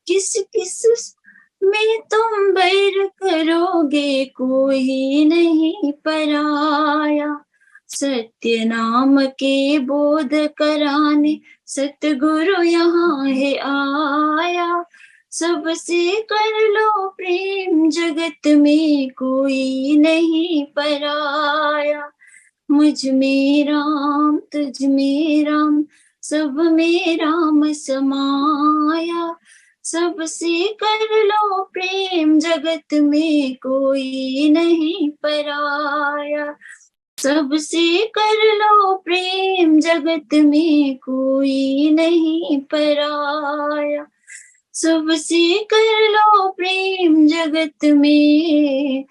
किस किस में तुम बैर करोगे, कोई नहीं पराया। सत्य नाम के बोध कराने सतगुरु यहाँ है आया। सबसे कर लो प्रेम, जगत में कोई नहीं पराया। मुझ में राम तुझ में राम, सब में राम समाया। सबसे कर लो प्रेम, जगत में कोई नहीं पराया। सबसे कर लो प्रेम, जगत में कोई नहीं पराया। सबसे कर लो प्रेम, जगत में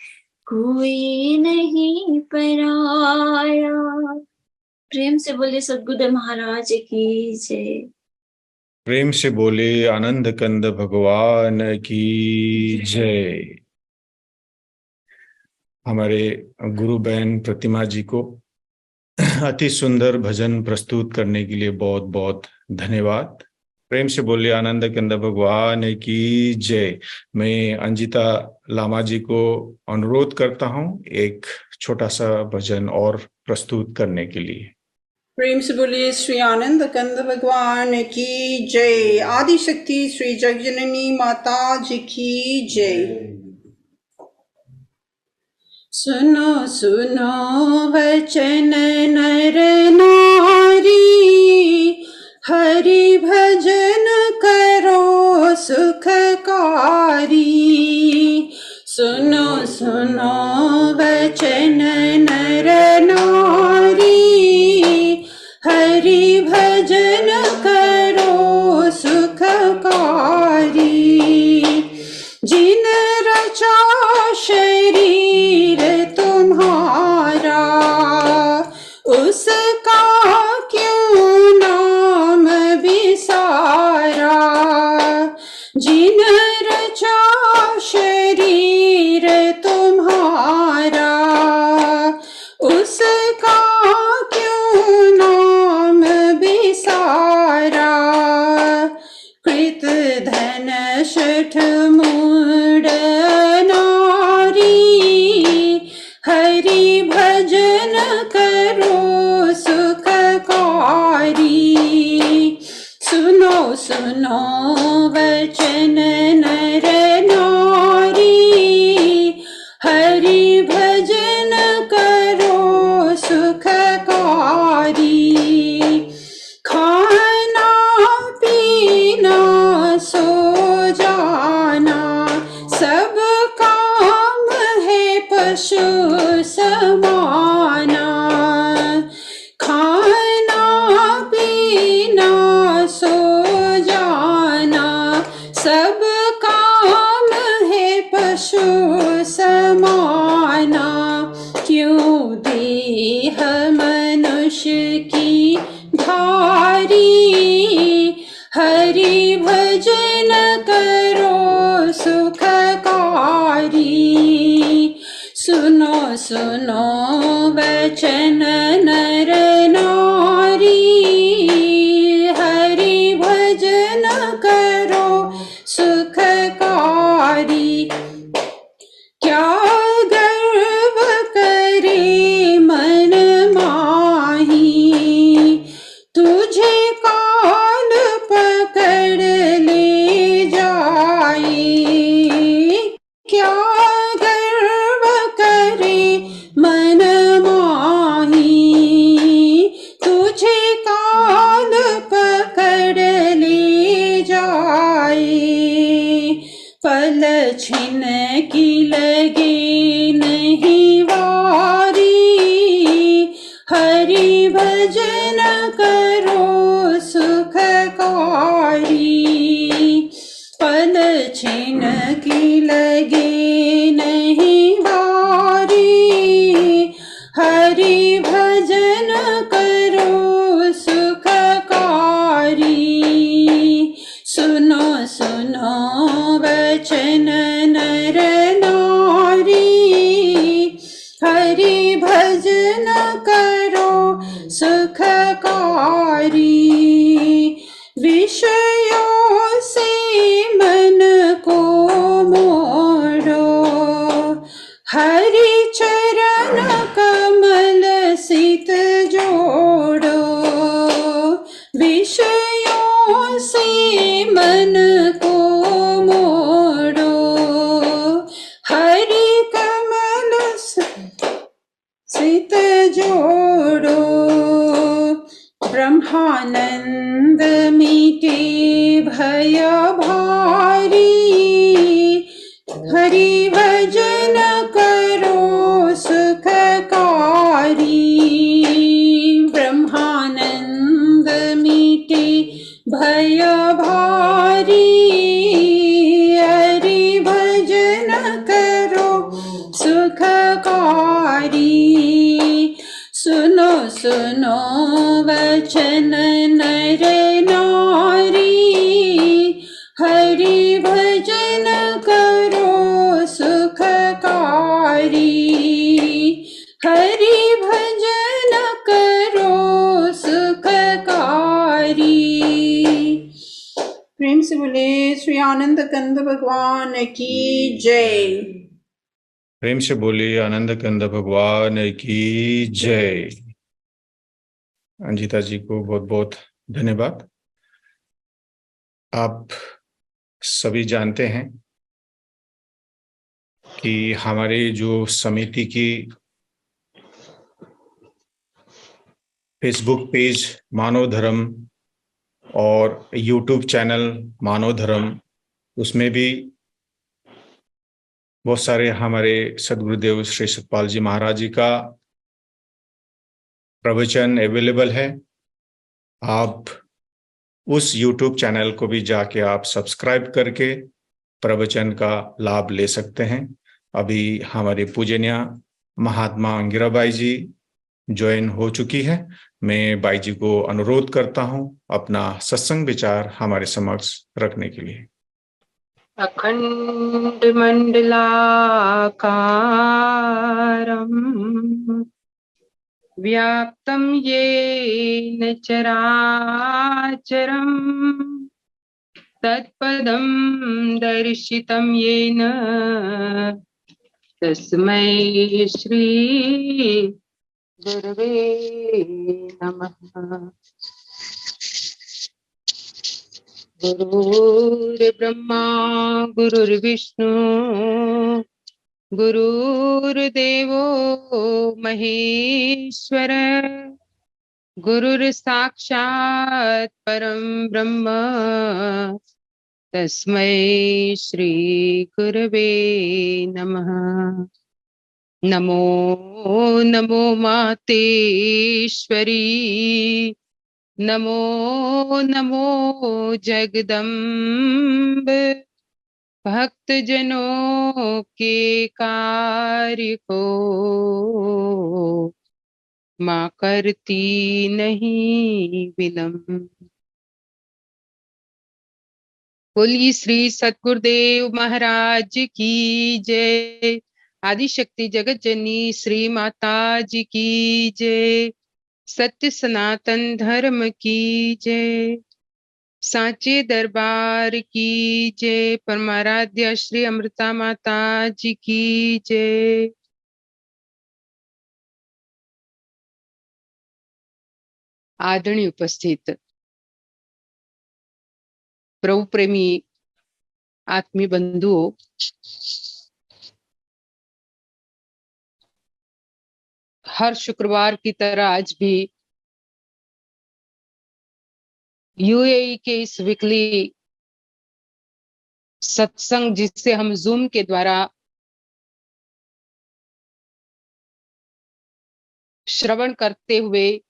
कोई नहीं पराया। प्रेम से बोले सद्गुरुदेव महाराज की जय। प्रेम से बोले आनंद कंद भगवान की जय। हमारे गुरु बहन प्रतिमा जी को अति सुंदर भजन प्रस्तुत करने के लिए बहुत बहुत धन्यवाद। प्रेम से बोले आनंद कंद भगवान की जय। मैं अंजिता लामा जी को अनुरोध करता हूं एक छोटा सा भजन और प्रस्तुत करने के लिए। प्रेम से बोलिए श्री आनंद कंद भगवान की जय। आदि शक्ति श्री जगजननी माता जी की जय। सुनो सुनो वचन नर नारी, हरि भजन करो सुखकारी। सुनो सुनो वचन नर नारी, हरि भजन करो सुखकारी। जिन रचा शरीर तुम्हारा, उसका क्यों नाम विसारा। जिन रचा शरीर तुम्हारा, उसका क्यों नाम विसारा। कृत धन शठ मूढ़ नारी, हरि भजन करो सुखकारी। सुनो सुनो वचन नर नारी, हरि भजन करो सुखकारी। खाना पीना सो जाना, सब काम है पशु समाना। खाना पीना सो जाना, सब काम है पशु समाना। क्यों देह मनुष्य की धारी, हरि भजन करो सुखकारी। सुनो सुनो वचन नर नारी, हरि भजन करो सुखकारी। क्या गर्व करे मन माही, तुझे काल पकड़ ले जाए। क्या गर्व करे मन माही, तुझे काल पकड़ ले जाए। फल छिन की लगे नहीं वारी, हरि भजन करो सुखकारी। फल छिन की लगे नहीं वारी, हरि भजन करो सुखकारी। सुनो सुनो वचन नर नारी, हरि भजन करो सुखकारी। विषयों से मन को मोड़ो, हरि चरण कमल सित जोड़ो। विषयों से मन को मोड़ो, हरि कमल सित जोड़ो। ब्रह्मानंद मीटे भय भारी, हरि भजन करो सुखकारी। ब्रह्मानंद मीटे भय भारी, हरि भजन करो सुखकारी। सुनो सुनो वचन नर नारी, हरि भजन करो सुखकारी। हरि भजन करो सुखकारी। प्रेम से बोले श्री आनंद कंद भगवान की जय। प्रेम से बोलिए आनंद कंद भगवान की जय। अंजिता जी को बहुत बहुत धन्यवाद। आप सभी जानते हैं कि हमारी जो समिति की फेसबुक पेज मानव धर्म और यूट्यूब चैनल मानव धर्म, उसमें भी बहुत सारे हमारे सद्गुरुदेव श्री सतपाल जी महाराज जी का प्रवचन अवेलेबल है। आप उस यूट्यूब चैनल को भी जाके आप सब्सक्राइब करके प्रवचन का लाभ ले सकते हैं। अभी हमारी पूजनीय महात्मा अंगिरा बाई जी ज्वाइन हो चुकी है। मैं बाई जी को अनुरोध करता हूं अपना सत्संग विचार हमारे समक्ष रखने के लिए। अखंड मंडलाकारं व्याप्तं येन चराचरं तत्पदं दर्शितं येन तस्मै श्री गुरवे नमः। गुरुर्ब्रह्मा गुरुर्विष्णु गुरुर्देवो महेश्वर गुरुर्साक्षात् परम ब्रह्म तस्मै श्री गुरवे नमः। नमो नमो मातेश्वरी नमो नमो जगदम्ब भक्त जनों के कार्य को माँ करती नहीं विलम्ब। बोलिए श्री सतगुरुदेव महाराज की जय। आदिशक्ति जगत जननी श्री माता जी की जय। सत्य सनातन धर्म की जय। सांचे दरबार की जय। परमाराध्य श्री अमृता माता जी की जय। आदरणीय उपस्थित प्रभु प्रेमी आत्मीय बंधुओं, हर शुक्रवार की तरह आज भी यूएई के इस वीकली सत्संग जिसे हम जूम के द्वारा श्रवण करते हुए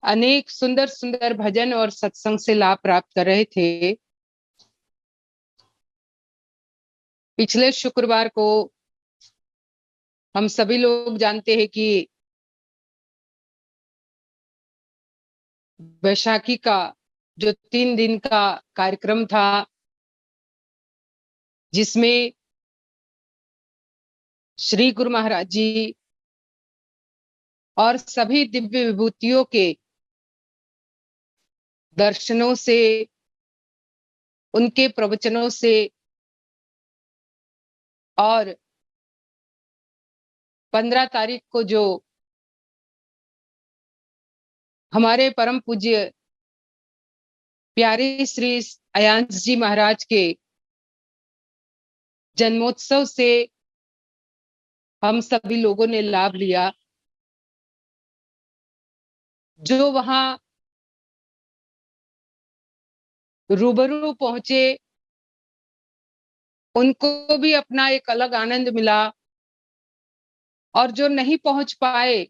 अनेक सुंदर सुंदर भजन और सत्संग से लाभ प्राप्त कर रहे थे। पिछले शुक्रवार को हम सभी लोग जानते हैं कि बैसाखी का जो 3 दिन का कार्यक्रम था, जिसमें श्री गुरु महाराज जी और सभी दिव्य विभूतियों के दर्शनों से, उनके प्रवचनों से और 15 तारीख को जो हमारे परम पूज्य प्यारे श्री अयांश जी महाराज के जन्मोत्सव से हम सभी लोगों ने लाभ लिया। जो वहां रूबरू पहुंचे उनको भी अपना एक अलग आनंद मिला, और जो नहीं पहुंच पाए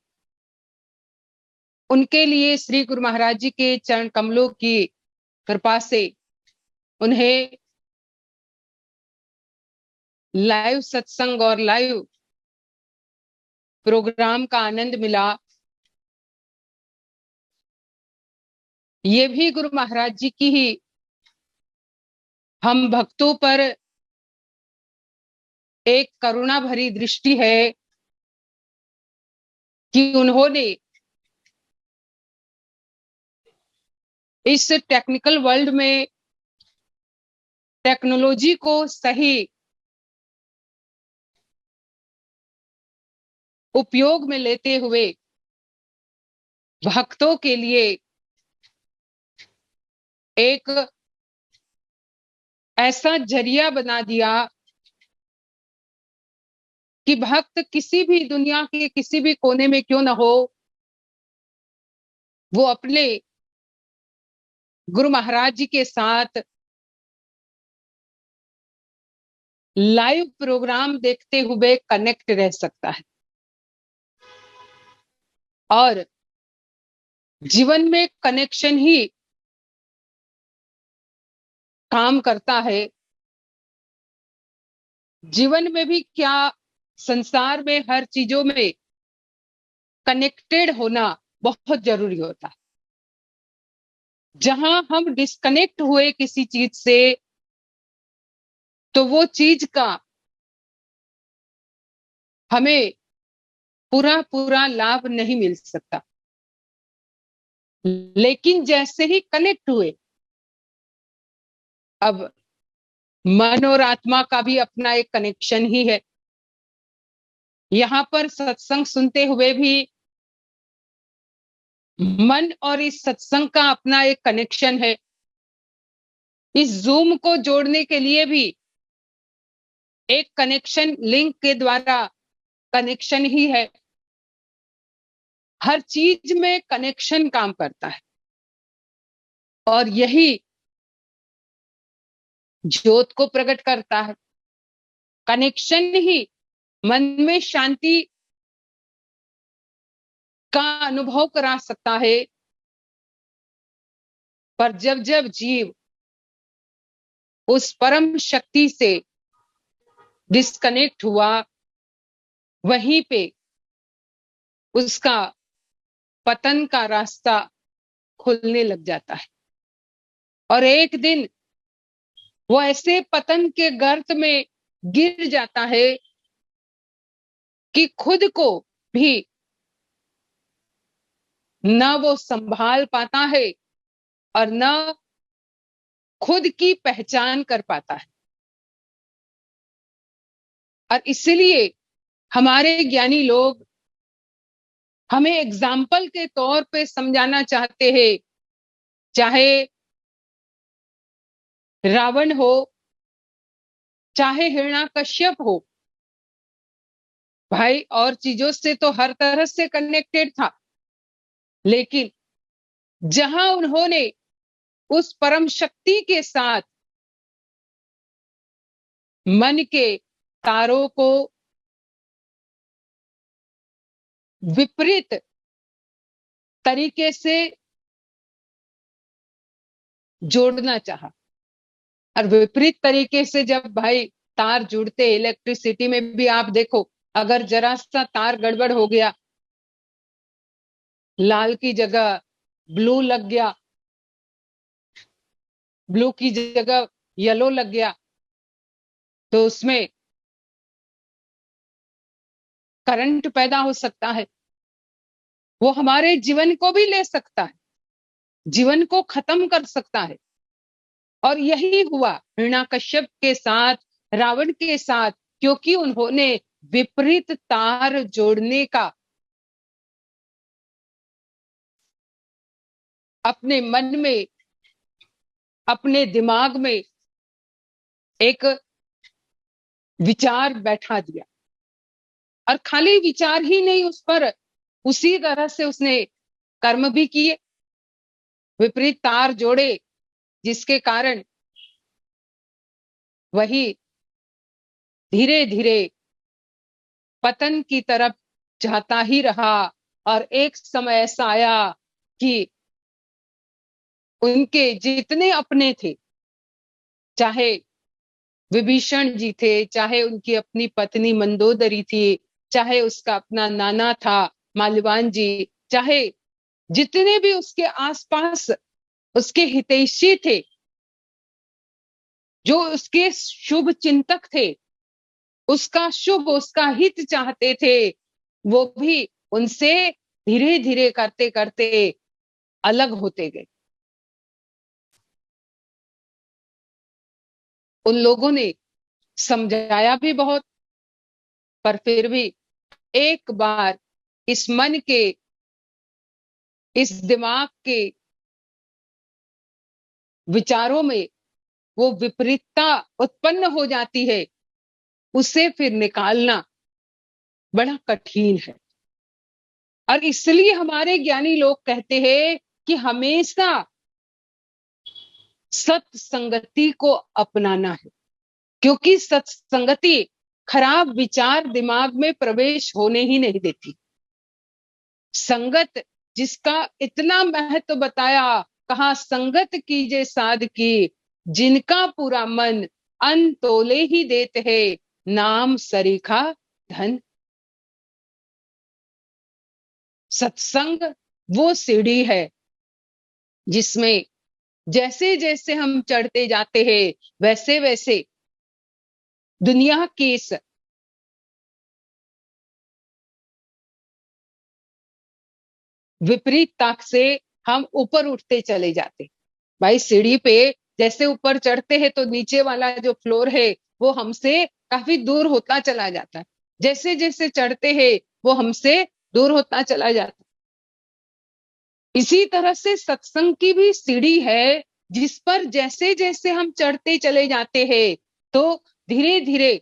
उनके लिए श्री गुरु महाराज जी के चरण कमलों की कृपा से उन्हें लाइव सत्संग और लाइव प्रोग्राम का आनंद मिला। ये भी गुरु महाराज जी की ही हम भक्तों पर एक करुणा भरी दृष्टि है कि उन्होंने इस टेक्निकल वर्ल्ड में टेक्नोलॉजी को सही उपयोग में लेते हुए भक्तों के लिए एक ऐसा जरिया बना दिया कि भक्त किसी भी दुनिया के किसी भी कोने में क्यों ना हो, वो अपने गुरु महाराज जी के साथ लाइव प्रोग्राम देखते हुए कनेक्ट रह सकता है। और जीवन में कनेक्शन ही काम करता है। जीवन में भी क्या, संसार में हर चीजों में कनेक्टेड होना बहुत जरूरी होता है। जहां हम डिस्कनेक्ट हुए किसी चीज से तो वो चीज का हमें पूरा पूरा लाभ नहीं मिल सकता। लेकिन जैसे ही कनेक्ट हुए, अब मन और आत्मा का भी अपना एक कनेक्शन ही है। यहाँ पर सत्संग सुनते हुए भी मन और इस सत्संग का अपना एक कनेक्शन है। इस जूम को जोड़ने के लिए भी एक कनेक्शन लिंक के द्वारा कनेक्शन ही है। हर चीज में कनेक्शन काम करता है और यही ज्योत को प्रकट करता है। कनेक्शन ही मन में शांति का अनुभव करा सकता है। पर जब जब जीव उस परम शक्ति से डिस्कनेक्ट हुआ, वहीं पे उसका पतन का रास्ता खुलने लग जाता है और एक दिन वो ऐसे पतन के गर्त में गिर जाता है कि खुद को भी न वो संभाल पाता है और न खुद की पहचान कर पाता है। और इसलिए हमारे ज्ञानी लोग हमें एग्जाम्पल के तौर पे समझाना चाहते हैं, चाहे रावण हो, चाहे हिरण्यकश्यप हो, भाई और चीजों से तो हर तरह से कनेक्टेड था, लेकिन जहां उन्होंने उस परम शक्ति के साथ मन के तारों को विपरीत तरीके से जोड़ना चाहा, और विपरीत तरीके से जब भाई तार जुड़ते, इलेक्ट्रिसिटी में भी आप देखो, अगर जरा सा तार गड़बड़ हो गया, लाल की जगह ब्लू लग गया, ब्लू की जगह येलो लग गया, तो उसमें करंट पैदा हो सकता है। वो हमारे जीवन को भी ले सकता है, जीवन को खत्म कर सकता है। और यही हुआ हिरण्यकश्यप के साथ, रावण के साथ, क्योंकि उन्होंने विपरीत तार जोड़ने का अपने मन में, अपने दिमाग में एक विचार बैठा दिया। और खाली विचार ही नहीं, उस पर उसी तरह से उसने कर्म भी किए, विपरीत तार जोड़े, जिसके कारण वही धीरे धीरे पतन की तरफ जाता ही रहा। और एक समय ऐसा आया कि उनके जितने अपने थे, चाहे विभीषण जी थे, चाहे उनकी अपनी पत्नी मंदोदरी थी, चाहे उसका अपना नाना था माल्यवान जी, चाहे जितने भी उसके आसपास उसके हितैषी थे, जो उसके शुभ चिंतक थे, उसका शुभ, उसका हित चाहते थे, वो भी उनसे धीरे धीरे करते करते अलग होते गए। उन लोगों ने समझाया भी बहुत, पर फिर भी एक बार इस मन के, इस दिमाग के विचारों में वो विपरीतता उत्पन्न हो जाती है, उसे फिर निकालना बड़ा कठिन है। और इसलिए हमारे ज्ञानी लोग कहते हैं कि हमेशा सत्संगति को अपनाना है, क्योंकि सत्संगति खराब विचार दिमाग में प्रवेश होने ही नहीं देती। संगत जिसका इतना महत्व बताया, कहा संगत कीजे साध की, जिनका पूरा मन अन तोले ही देते है, नाम सरीखा धन। सत्संग वो सीढ़ी है जिसमें जैसे जैसे हम चढ़ते जाते हैं, वैसे वैसे दुनिया की इस विपरीत ताक से हम ऊपर उठते चले जाते। भाई सीढ़ी पे जैसे ऊपर चढ़ते हैं तो नीचे वाला जो फ्लोर है वो हमसे काफी दूर होता चला जाता है, जैसे जैसे चढ़ते हैं वो हमसे दूर होता चला जाता है। इसी तरह से सत्संग की भी सीढ़ी है, जिस पर जैसे जैसे हम चढ़ते चले जाते हैं तो धीरे धीरे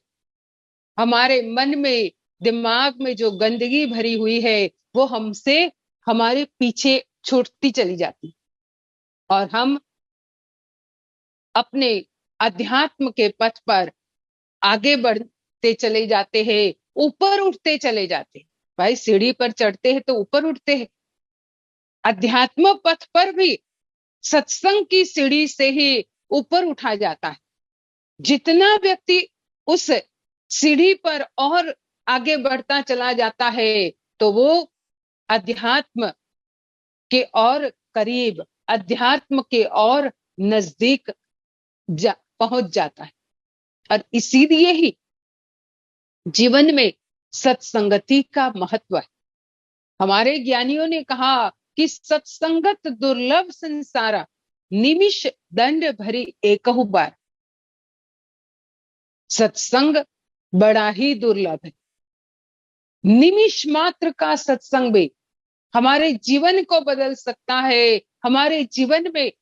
हमारे मन में, दिमाग में जो गंदगी भरी हुई है वो हमसे, हमारे पीछे छूटती चली जाती और हम अपने अध्यात्म के पथ पर आगे बढ़ते चले जाते हैं, ऊपर उठते चले जाते हैं। भाई सीढ़ी पर चढ़ते हैं तो ऊपर उठते हैं, अध्यात्म पथ पर भी सत्संग की सीढ़ी से ही ऊपर उठा जाता है। जितना व्यक्ति उस सीढ़ी पर और आगे बढ़ता चला जाता है तो वो अध्यात्म के और करीब, अध्यात्म के और नजदीक पहुंच जाता है। और इसीलिए ही जीवन में सत्संगति का महत्व है। हमारे ज्ञानियों ने कहा कि सत्संगत दुर्लभ संसारा, निमिष दंड भरी एकहु बार। सत्संग बड़ा ही दुर्लभ है। निमिष मात्र का सत्संग भी हमारे जीवन को बदल सकता है, हमारे जीवन में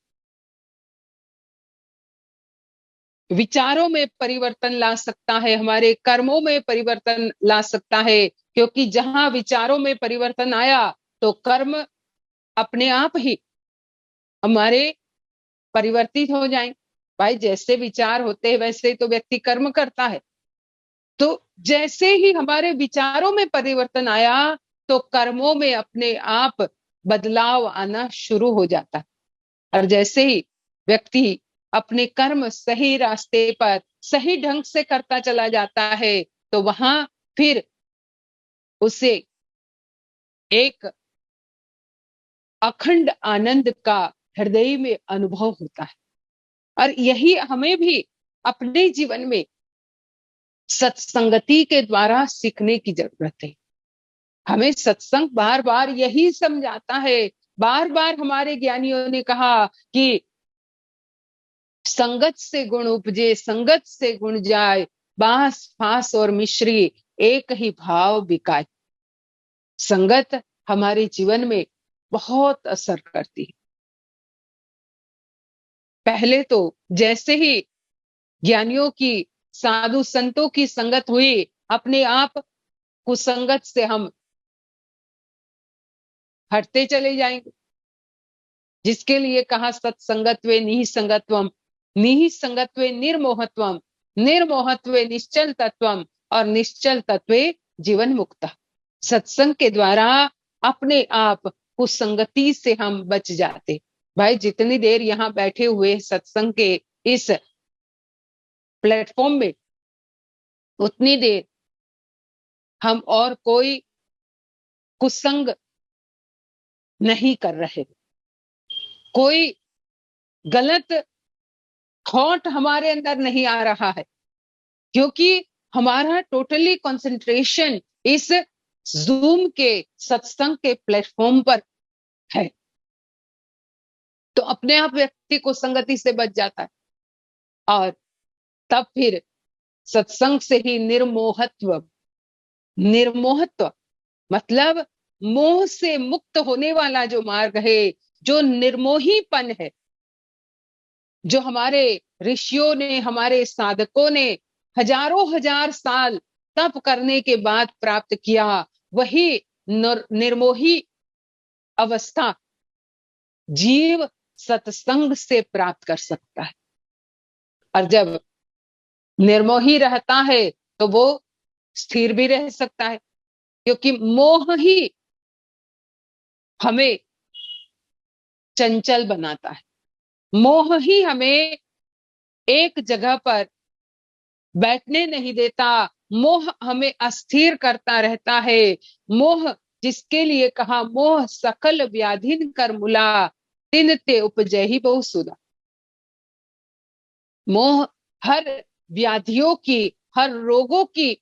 विचारों में परिवर्तन ला सकता है, हमारे कर्मों में परिवर्तन ला सकता है। क्योंकि जहां विचारों में परिवर्तन आया तो कर्म अपने आप ही हमारे परिवर्तित हो जाएंगे। भाई जैसे विचार होते हैं वैसे ही तो व्यक्ति कर्म करता है। तो जैसे ही हमारे विचारों में परिवर्तन आया तो कर्मों में अपने आप बदलाव आना शुरू हो जाता है। और जैसे ही व्यक्ति अपने कर्म सही रास्ते पर सही ढंग से करता चला जाता है तो वहां फिर उसे एक अखंड आनंद का हृदय में अनुभव होता है। और यही हमें भी अपने जीवन में सत्संगति के द्वारा सीखने की जरूरत है। हमें सत्संग बार बार यही समझाता है, बार बार हमारे ज्ञानियों ने कहा कि संगत से गुण उपजे, संगत से गुण जाए, बांस फांस और मिश्री एक ही भाव बिकाए। संगत हमारे जीवन में बहुत असर करती है। पहले तो जैसे ही ज्ञानियों की, साधु संतों की संगत हुई, अपने आप कुसंगत से हम हटते चले जाएंगे। जिसके लिए कहा सत्संगत्वे निःसंगत्वम, निःसंगत्वे निर्मोहत्वम, निर्मोहत्वे निश्चल तत्वम और निश्चल तत्वे जीवन मुक्त। सत्संग के द्वारा अपने आप कुसंगति से हम बच जाते। भाई जितनी देर यहाँ बैठे हुए सत्संग के इस प्लेटफॉर्म में, उतनी देर हम और कोई कुसंग नहीं कर रहे, कोई गलत थॉट हमारे अंदर नहीं आ रहा है, क्योंकि हमारा टोटली कंसंट्रेशन इस जूम के सत्संग के प्लेटफॉर्म पर है। तो अपने आप व्यक्ति को संगति से बच जाता है और तब फिर सत्संग से ही निर्मोहत्व, निर्मोहत्व मतलब मोह से मुक्त होने वाला जो मार्ग है, जो निर्मोहीपन है, जो हमारे ऋषियों ने, हमारे साधकों ने हजारों हजार साल तप करने के बाद प्राप्त किया, वही निर्मोही अवस्था जीव सत्संग से प्राप्त कर सकता है। और जब निर्मोही रहता है तो वो स्थिर भी रह सकता है, क्योंकि मोह ही हमें चंचल बनाता है। मोह ही हमें एक जगह पर बैठने नहीं देता, मोह हमें अस्थिर करता रहता है। मोह, जिसके लिए कहा मोह सकल व्याधिन कर मुला, तिन ते उपजय ही बहु सुधा। मोह हर व्याधियों की, हर रोगों की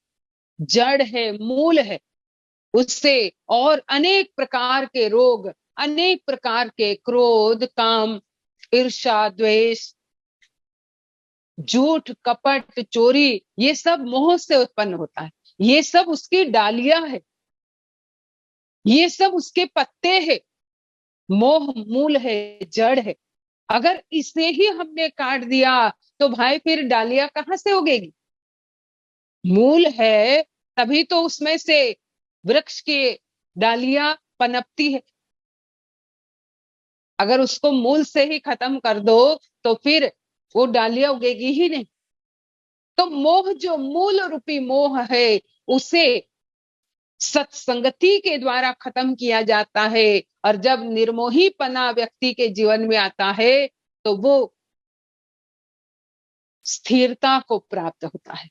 जड़ है, मूल है। उससे और अनेक प्रकार के रोग, अनेक प्रकार के क्रोध, काम, ईर्ष्या, द्वेष, झूठ, कपट, चोरी, ये सब मोह से उत्पन्न होता है। ये सब उसकी डालियां है, ये सब उसके पत्ते हैं मोह मूल है, जड़ है। अगर इसे ही हमने काट दिया तो भाई फिर डालियां कहाँ से उगेगी? मूल है, तभी तो उसमें से वृक्ष की डालियां पनपती है। अगर उसको मूल से ही खत्म कर दो तो फिर वो डालियां उगेगी ही नहीं। तो मोह, जो मूल रूपी मोह है, उसे सत्संगति के द्वारा खत्म किया जाता है। और जब निर्मोही पना व्यक्ति के जीवन में आता है तो वो स्थिरता को प्राप्त होता है,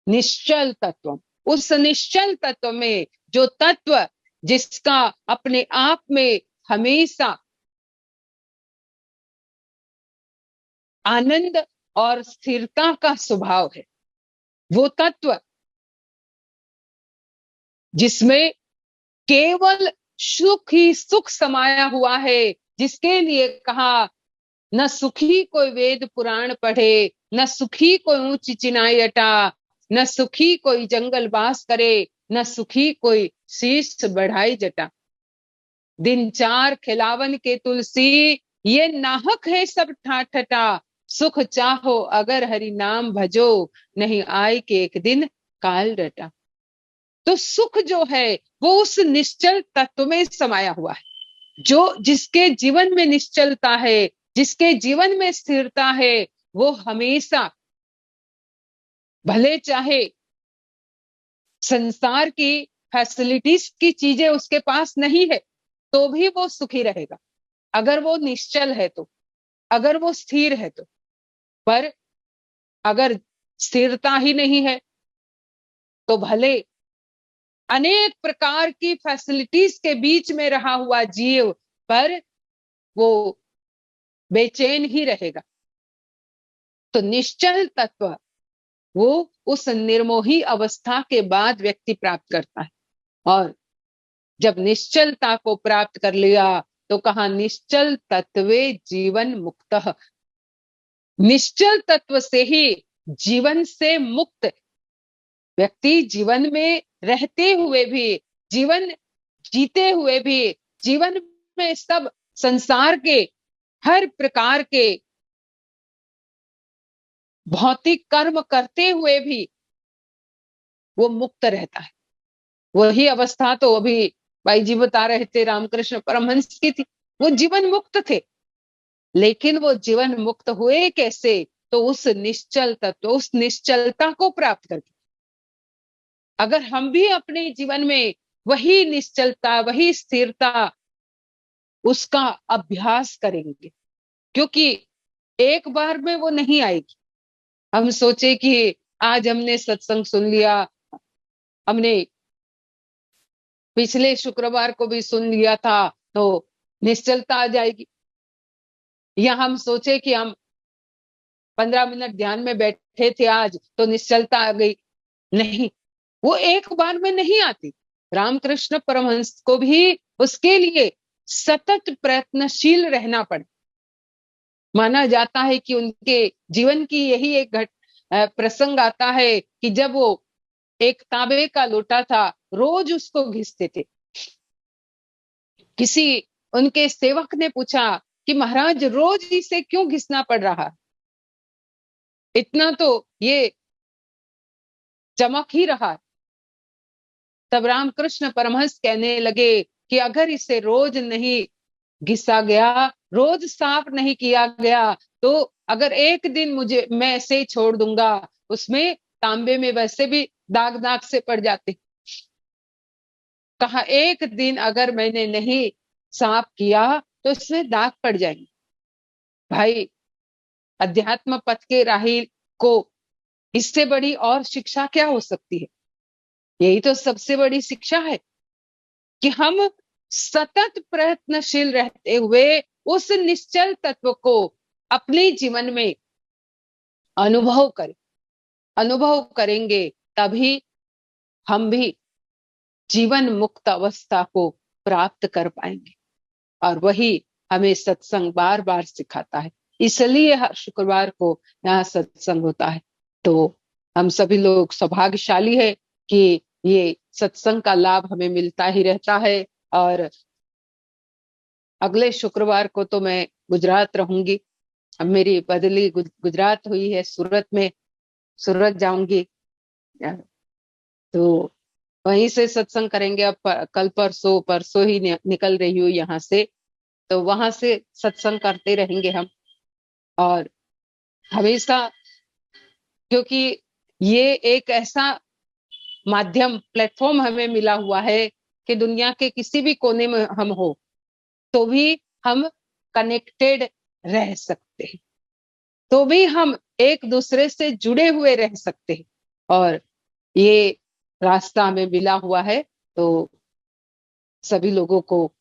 निश्चल तत्व। उस निश्चल तत्व में, जो तत्व जिसका अपने आप में हमेशा आनंद और स्थिरता का स्वभाव है, वो तत्व जिसमें केवल सुख ही सुख समाया हुआ है, जिसके लिए कहा न सुखी कोई वेद पुराण पढ़े, न सुखी कोई ऊंची चिनाई अटा, न सुखी कोई जंगल बास करे, न सुखी कोई शीश बढ़ाई जटा। दिन चार खिलावन के तुलसी, ये नाहक है सब ठाठटा। सुख चाहो अगर हरि नाम भजो, नहीं आए के एक दिन काल डटा। तो सुख जो है वो उस निश्चल तत्व में समाया हुआ है। जो जिसके जीवन में निश्चलता है, जिसके जीवन में स्थिरता है, वो हमेशा, भले चाहे संसार की फैसिलिटीज की चीजें उसके पास नहीं है, तो भी वो सुखी रहेगा, अगर वो निश्चल है तो, अगर वो स्थिर है तो। पर अगर स्थिरता ही नहीं है तो भले अनेक प्रकार की फैसिलिटीज के बीच में रहा हुआ जीव, पर वो बेचैन ही रहेगा। तो निश्चल तत्व वो उस निर्मोही अवस्था के बाद व्यक्ति प्राप्त करता है। और जब निश्चलता को प्राप्त कर लिया तो कहा निश्चल तत्वे जीवन मुक्त। निश्चल तत्व से ही जीवन से मुक्त व्यक्ति जीवन में रहते हुए भी, जीवन जीते हुए भी, जीवन में सब संसार के हर प्रकार के भौतिक कर्म करते हुए भी वो मुक्त रहता है। वही अवस्था तो अभी भाई जी बता रहे थे, रामकृष्ण परमहंस की थी। वो जीवन मुक्त थे, लेकिन वो जीवन मुक्त हुए कैसे? तो उस निश्चल तत्व, उस निश्चलता को प्राप्त करके। अगर हम भी अपने जीवन में वही निश्चलता, वही स्थिरता, उसका अभ्यास करेंगे, क्योंकि एक बार में वो नहीं आएगी। हम सोचे कि आज हमने सत्संग सुन लिया, हमने पिछले शुक्रवार को भी सुन लिया था, तो निश्चलता आ जाएगी। या हम सोचे कि हम 15 मिनट ध्यान में बैठे थे आज, तो निश्चलता आ गई। नहीं, वो एक बार में नहीं आती। रामकृष्ण परमहंस को भी उसके लिए सतत प्रयत्नशील रहना पड़ा। माना जाता है कि उनके जीवन की यही एक प्रसंग आता है कि जब वो एक तांबे का लोटा था, रोज उसको घिसते थे। किसी उनके सेवक ने पूछा कि महाराज रोज इसे क्यों घिसना पड़ रहा, इतना तो ये चमक ही रहा। तब रामकृष्ण परमहंस कहने लगे कि अगर इसे रोज नहीं घिसा गया, रोज साफ नहीं किया गया, तो अगर एक दिन मैं ऐसे ही छोड़ दूंगा, उसमें तांबे में वैसे भी दाग दाग से पड़ जाते। कहा एक दिन अगर मैंने नहीं साफ किया तो इसमें दाग पड़ जाएंगे। भाई, अध्यात्म पथ के राही को इससे बड़ी और शिक्षा क्या हो सकती है? यही तो सबसे बड़ी शिक्षा है कि हम सतत प्रयत्नशील रहते हुए उस निश्चल तत्व को अपने जीवन में अनुभव करें। अनुभव करेंगे तभी हम भी जीवन मुक्त अवस्था को प्राप्त कर पाएंगे। और वही हमें सत्संग बार बार सिखाता है। इसलिए हर शुक्रवार को यहाँ सत्संग होता है। तो हम सभी लोग सौभाग्यशाली है कि ये सत्संग का लाभ हमें मिलता ही रहता है। और अगले शुक्रवार को तो मैं गुजरात रहूंगी। अब मेरी बदली गुजरात हुई है, सूरत में, सूरत जाऊंगी, तो वहीं से सत्संग करेंगे। अब कल परसों ही निकल रही हूँ यहाँ से, तो वहां से सत्संग करते रहेंगे हम। और हमेशा, क्योंकि ये एक ऐसा माध्यम, प्लेटफॉर्म हमें मिला हुआ है कि दुनिया के किसी भी कोने में हम हो तो भी हम कनेक्टेड रह सकते हैं, तो भी हम एक दूसरे से जुड़े हुए रह सकते हैं। और ये रास्ता हमें मिला हुआ है, तो सभी लोगों को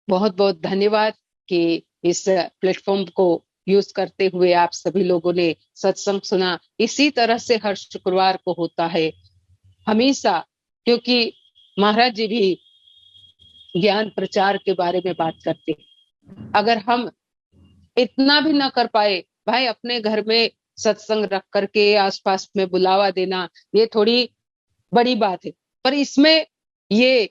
बहुत बहुत धन्यवाद कि इस प्लेटफॉर्म को यूज करते हुए आप सभी लोगों ने सत्संग सुना। इसी तरह से हर शुक्रवार को होता है हमेशा, क्योंकि महाराज जी भी ज्ञान प्रचार के बारे में बात करते हैं। अगर हम इतना भी ना कर पाए, भाई अपने घर में सत्संग रख करके आसपास में बुलावा देना, ये थोड़ी बड़ी बात है, पर इसमें ये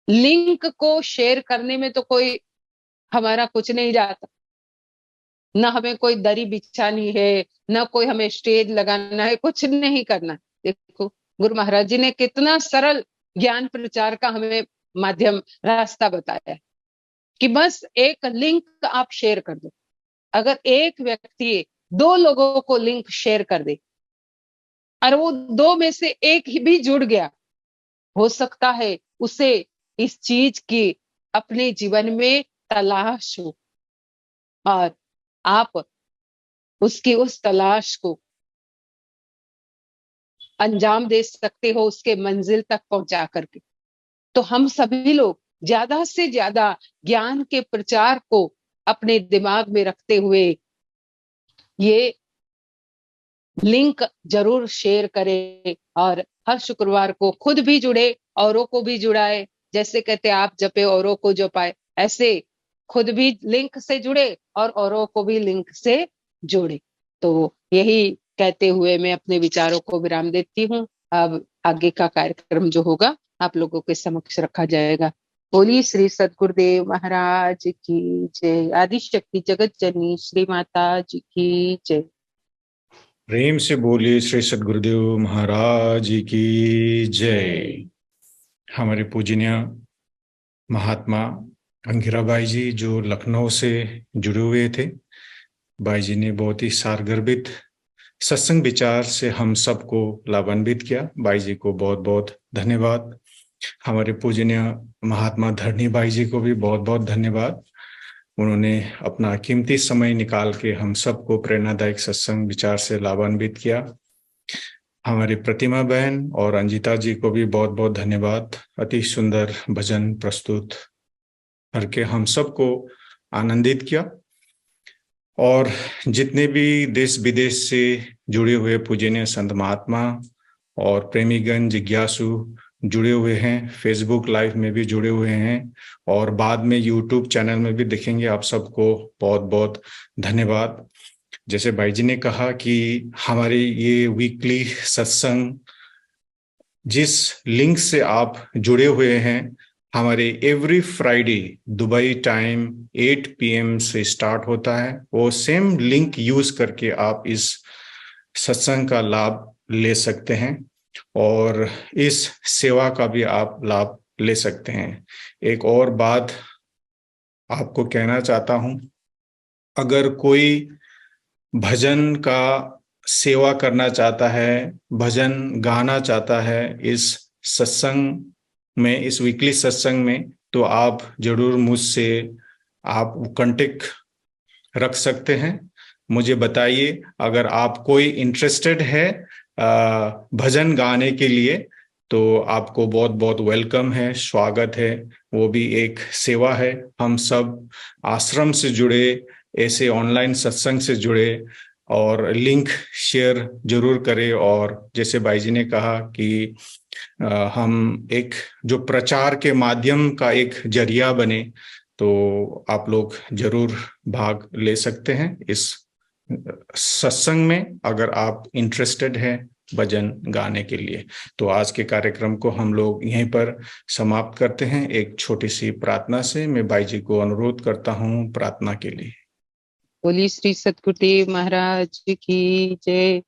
लिंक को शेयर करने में तो कोई हमारा कुछ नहीं जाता, ना हमें कोई दरी बिछानी है, ना कोई हमें स्टेज लगाना है, कुछ नहीं करना। देखो गुरु महाराज जी ने कितना सरल ज्ञान प्रचार का हमें माध्यम, रास्ता बताया है कि बस एक लिंक आप शेयर कर दो। अगर एक व्यक्ति 2 लोगों को लिंक शेयर कर दे और वो 2 में से एक ही भी जुड़ गया, हो सकता है उसे इस चीज की अपने जीवन में तलाश हो और आप उसकी उस तलाश को अंजाम दे सकते हो, उसके मंजिल तक पहुंचा करके। तो हम सभी लोग ज्यादा से ज्यादा ज्ञान के प्रचार को अपने दिमाग में रखते हुए ये लिंक जरूर शेयर करें और हर शुक्रवार को खुद भी जुड़े, औरों को भी जुड़ाए। जैसे कहते आप जपे औरों को जपाए, ऐसे खुद भी लिंक से जुड़े और औरों को भी लिंक से जोड़े। तो यही कहते हुए मैं अपने विचारों को विराम देती हूँ। अब आगे का कार्यक्रम जो होगा आप लोगों के समक्ष रखा जाएगा। बोलिए श्री सद्गुरुदेव महाराज की जय। आदि शक्ति जगत जननी श्री माता जी की जय। प्रेम से बोलिए श्री सद्गुरुदेव महाराज की जय। हमारे पूजनीय महात्मा अंगिरा बाई जी जो लखनऊ से जुड़े हुए थे, बाई जी ने बहुत ही सारगर्भित सत्संग विचार से हम सबको लाभान्वित किया। बाई जी को बहुत बहुत धन्यवाद। हमारे पूजनीय महात्मा धरणी बाई जी को भी बहुत बहुत धन्यवाद। उन्होंने अपना कीमती समय निकाल के हम सबको प्रेरणादायक सत्संग विचार से लाभान्वित किया। हमारी प्रतिमा बहन और अंजिता जी को भी बहुत बहुत धन्यवाद। अति सुंदर भजन प्रस्तुत करके हम सबको आनंदित किया। और जितने भी देश विदेश से जुड़े हुए पूजनीय संत महात्मा और प्रेमीगण जिज्ञासु जुड़े हुए हैं, फेसबुक लाइव में भी जुड़े हुए हैं और बाद में यूट्यूब चैनल में भी देखेंगे, आप सबको बहुत बहुत धन्यवाद। जैसे भाई जी ने कहा कि हमारी ये वीकली सत्संग जिस लिंक से आप जुड़े हुए हैं, हमारे every Friday Dubai time 8 PM से स्टार्ट होता है। वो सेम लिंक यूज करके आप इस सत्संग का लाभ ले सकते हैं और इस सेवा का भी आप लाभ ले सकते हैं। एक और बात आपको कहना चाहता हूं, अगर कोई भजन का सेवा करना चाहता है, भजन गाना चाहता है इस सत्संग में, इस वीकली सत्संग में, तो आप जरूर मुझसे आप कांटेक्ट रख सकते हैं। मुझे बताइए अगर आप कोई इंटरेस्टेड है भजन गाने के लिए, तो आपको बहुत बहुत वेलकम है, स्वागत है। वो भी एक सेवा है। हम सब आश्रम से जुड़े, ऐसे ऑनलाइन सत्संग से जुड़े और लिंक शेयर जरूर करें। और जैसे भाई जी ने कहा कि हम एक जो प्रचार के माध्यम का एक जरिया बने, तो आप लोग जरूर भाग ले सकते हैं इस सत्संग में अगर आप इंटरेस्टेड हैं भजन गाने के लिए। तो आज के कार्यक्रम को हम लोग यहीं पर समाप्त करते हैं एक छोटी सी प्रार्थना से। मैं भाई जी को अनुरोध करता हूँ प्रार्थना के लिए। बोली श्री सद्गुरुदेव महाराज की जय।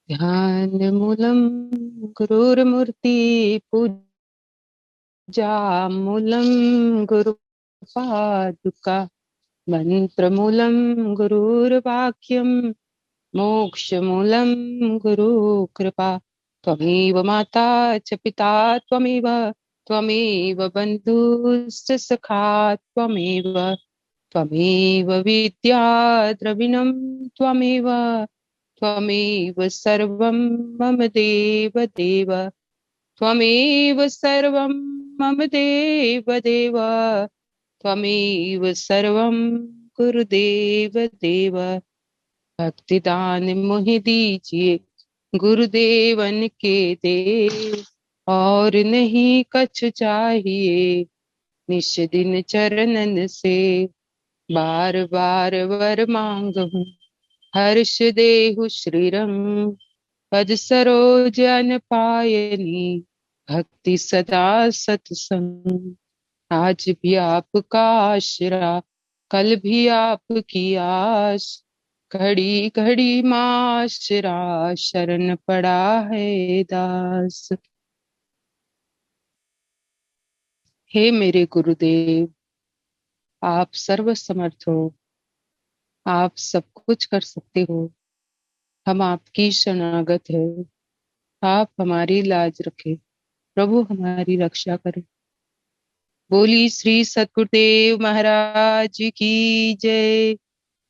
ध्यान मूलम गुरुर्मूर्ति पूजा मूलम गुरु पादुका मंत्र मूलम गुरुर्वाक्यम मोक्ष मूलम गुरु कृपा। त्वमेव माता च पिता त्वमेव त्वमेव बन्धुश्च सखा त्वमेव त्वमेव विद्या द्रविणं त्वमेव त्वमेव सर्वं मम देव देव त्वमेव सर्वं मम देव देव त्वमेव सर्वं गुरुदेव देव। भक्तिदान मोहि दीजिए गुरुदेवन के देव, और नहीं कछु चाहिए निश दिन चरणन से। बार बार वर मांगहूँ हर्ष देहु श्रीरंग, पद सरोज अन पायनी भक्ति सदा सत्संग। आज भी आपका आश्रा कल भी आपकी आस, घड़ी घड़ी माशरा शरण पड़ा है दास। हे मेरे गुरुदेव, आप सर्व समर्थ हो, आप सब कुछ कर सकते हो। हम आपकी शरणागत है, आप हमारी लाज रखें, प्रभु हमारी रक्षा करें। बोली श्री सद्गुरुदेव महाराज की जय।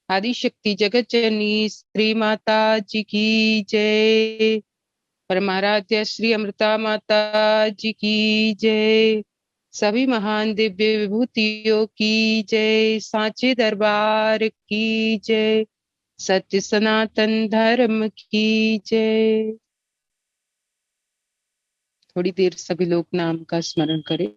आदि शक्ति जगत जननी श्री माता जी की जय। परमाराध्य श्री अमृता माता जी की जय। सभी महान दिव्य विभूतियों की जय। सांचे दरबार की जय। सत्य सनातन धर्म की जय। थोड़ी देर सभी लोग नाम का स्मरण करें।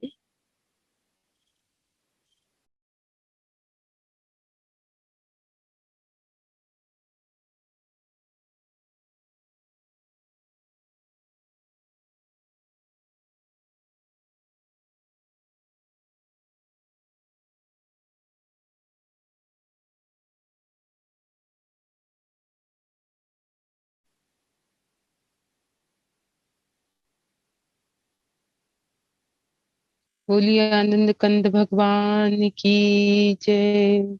बोलिए आनंद कंद भगवान की जय।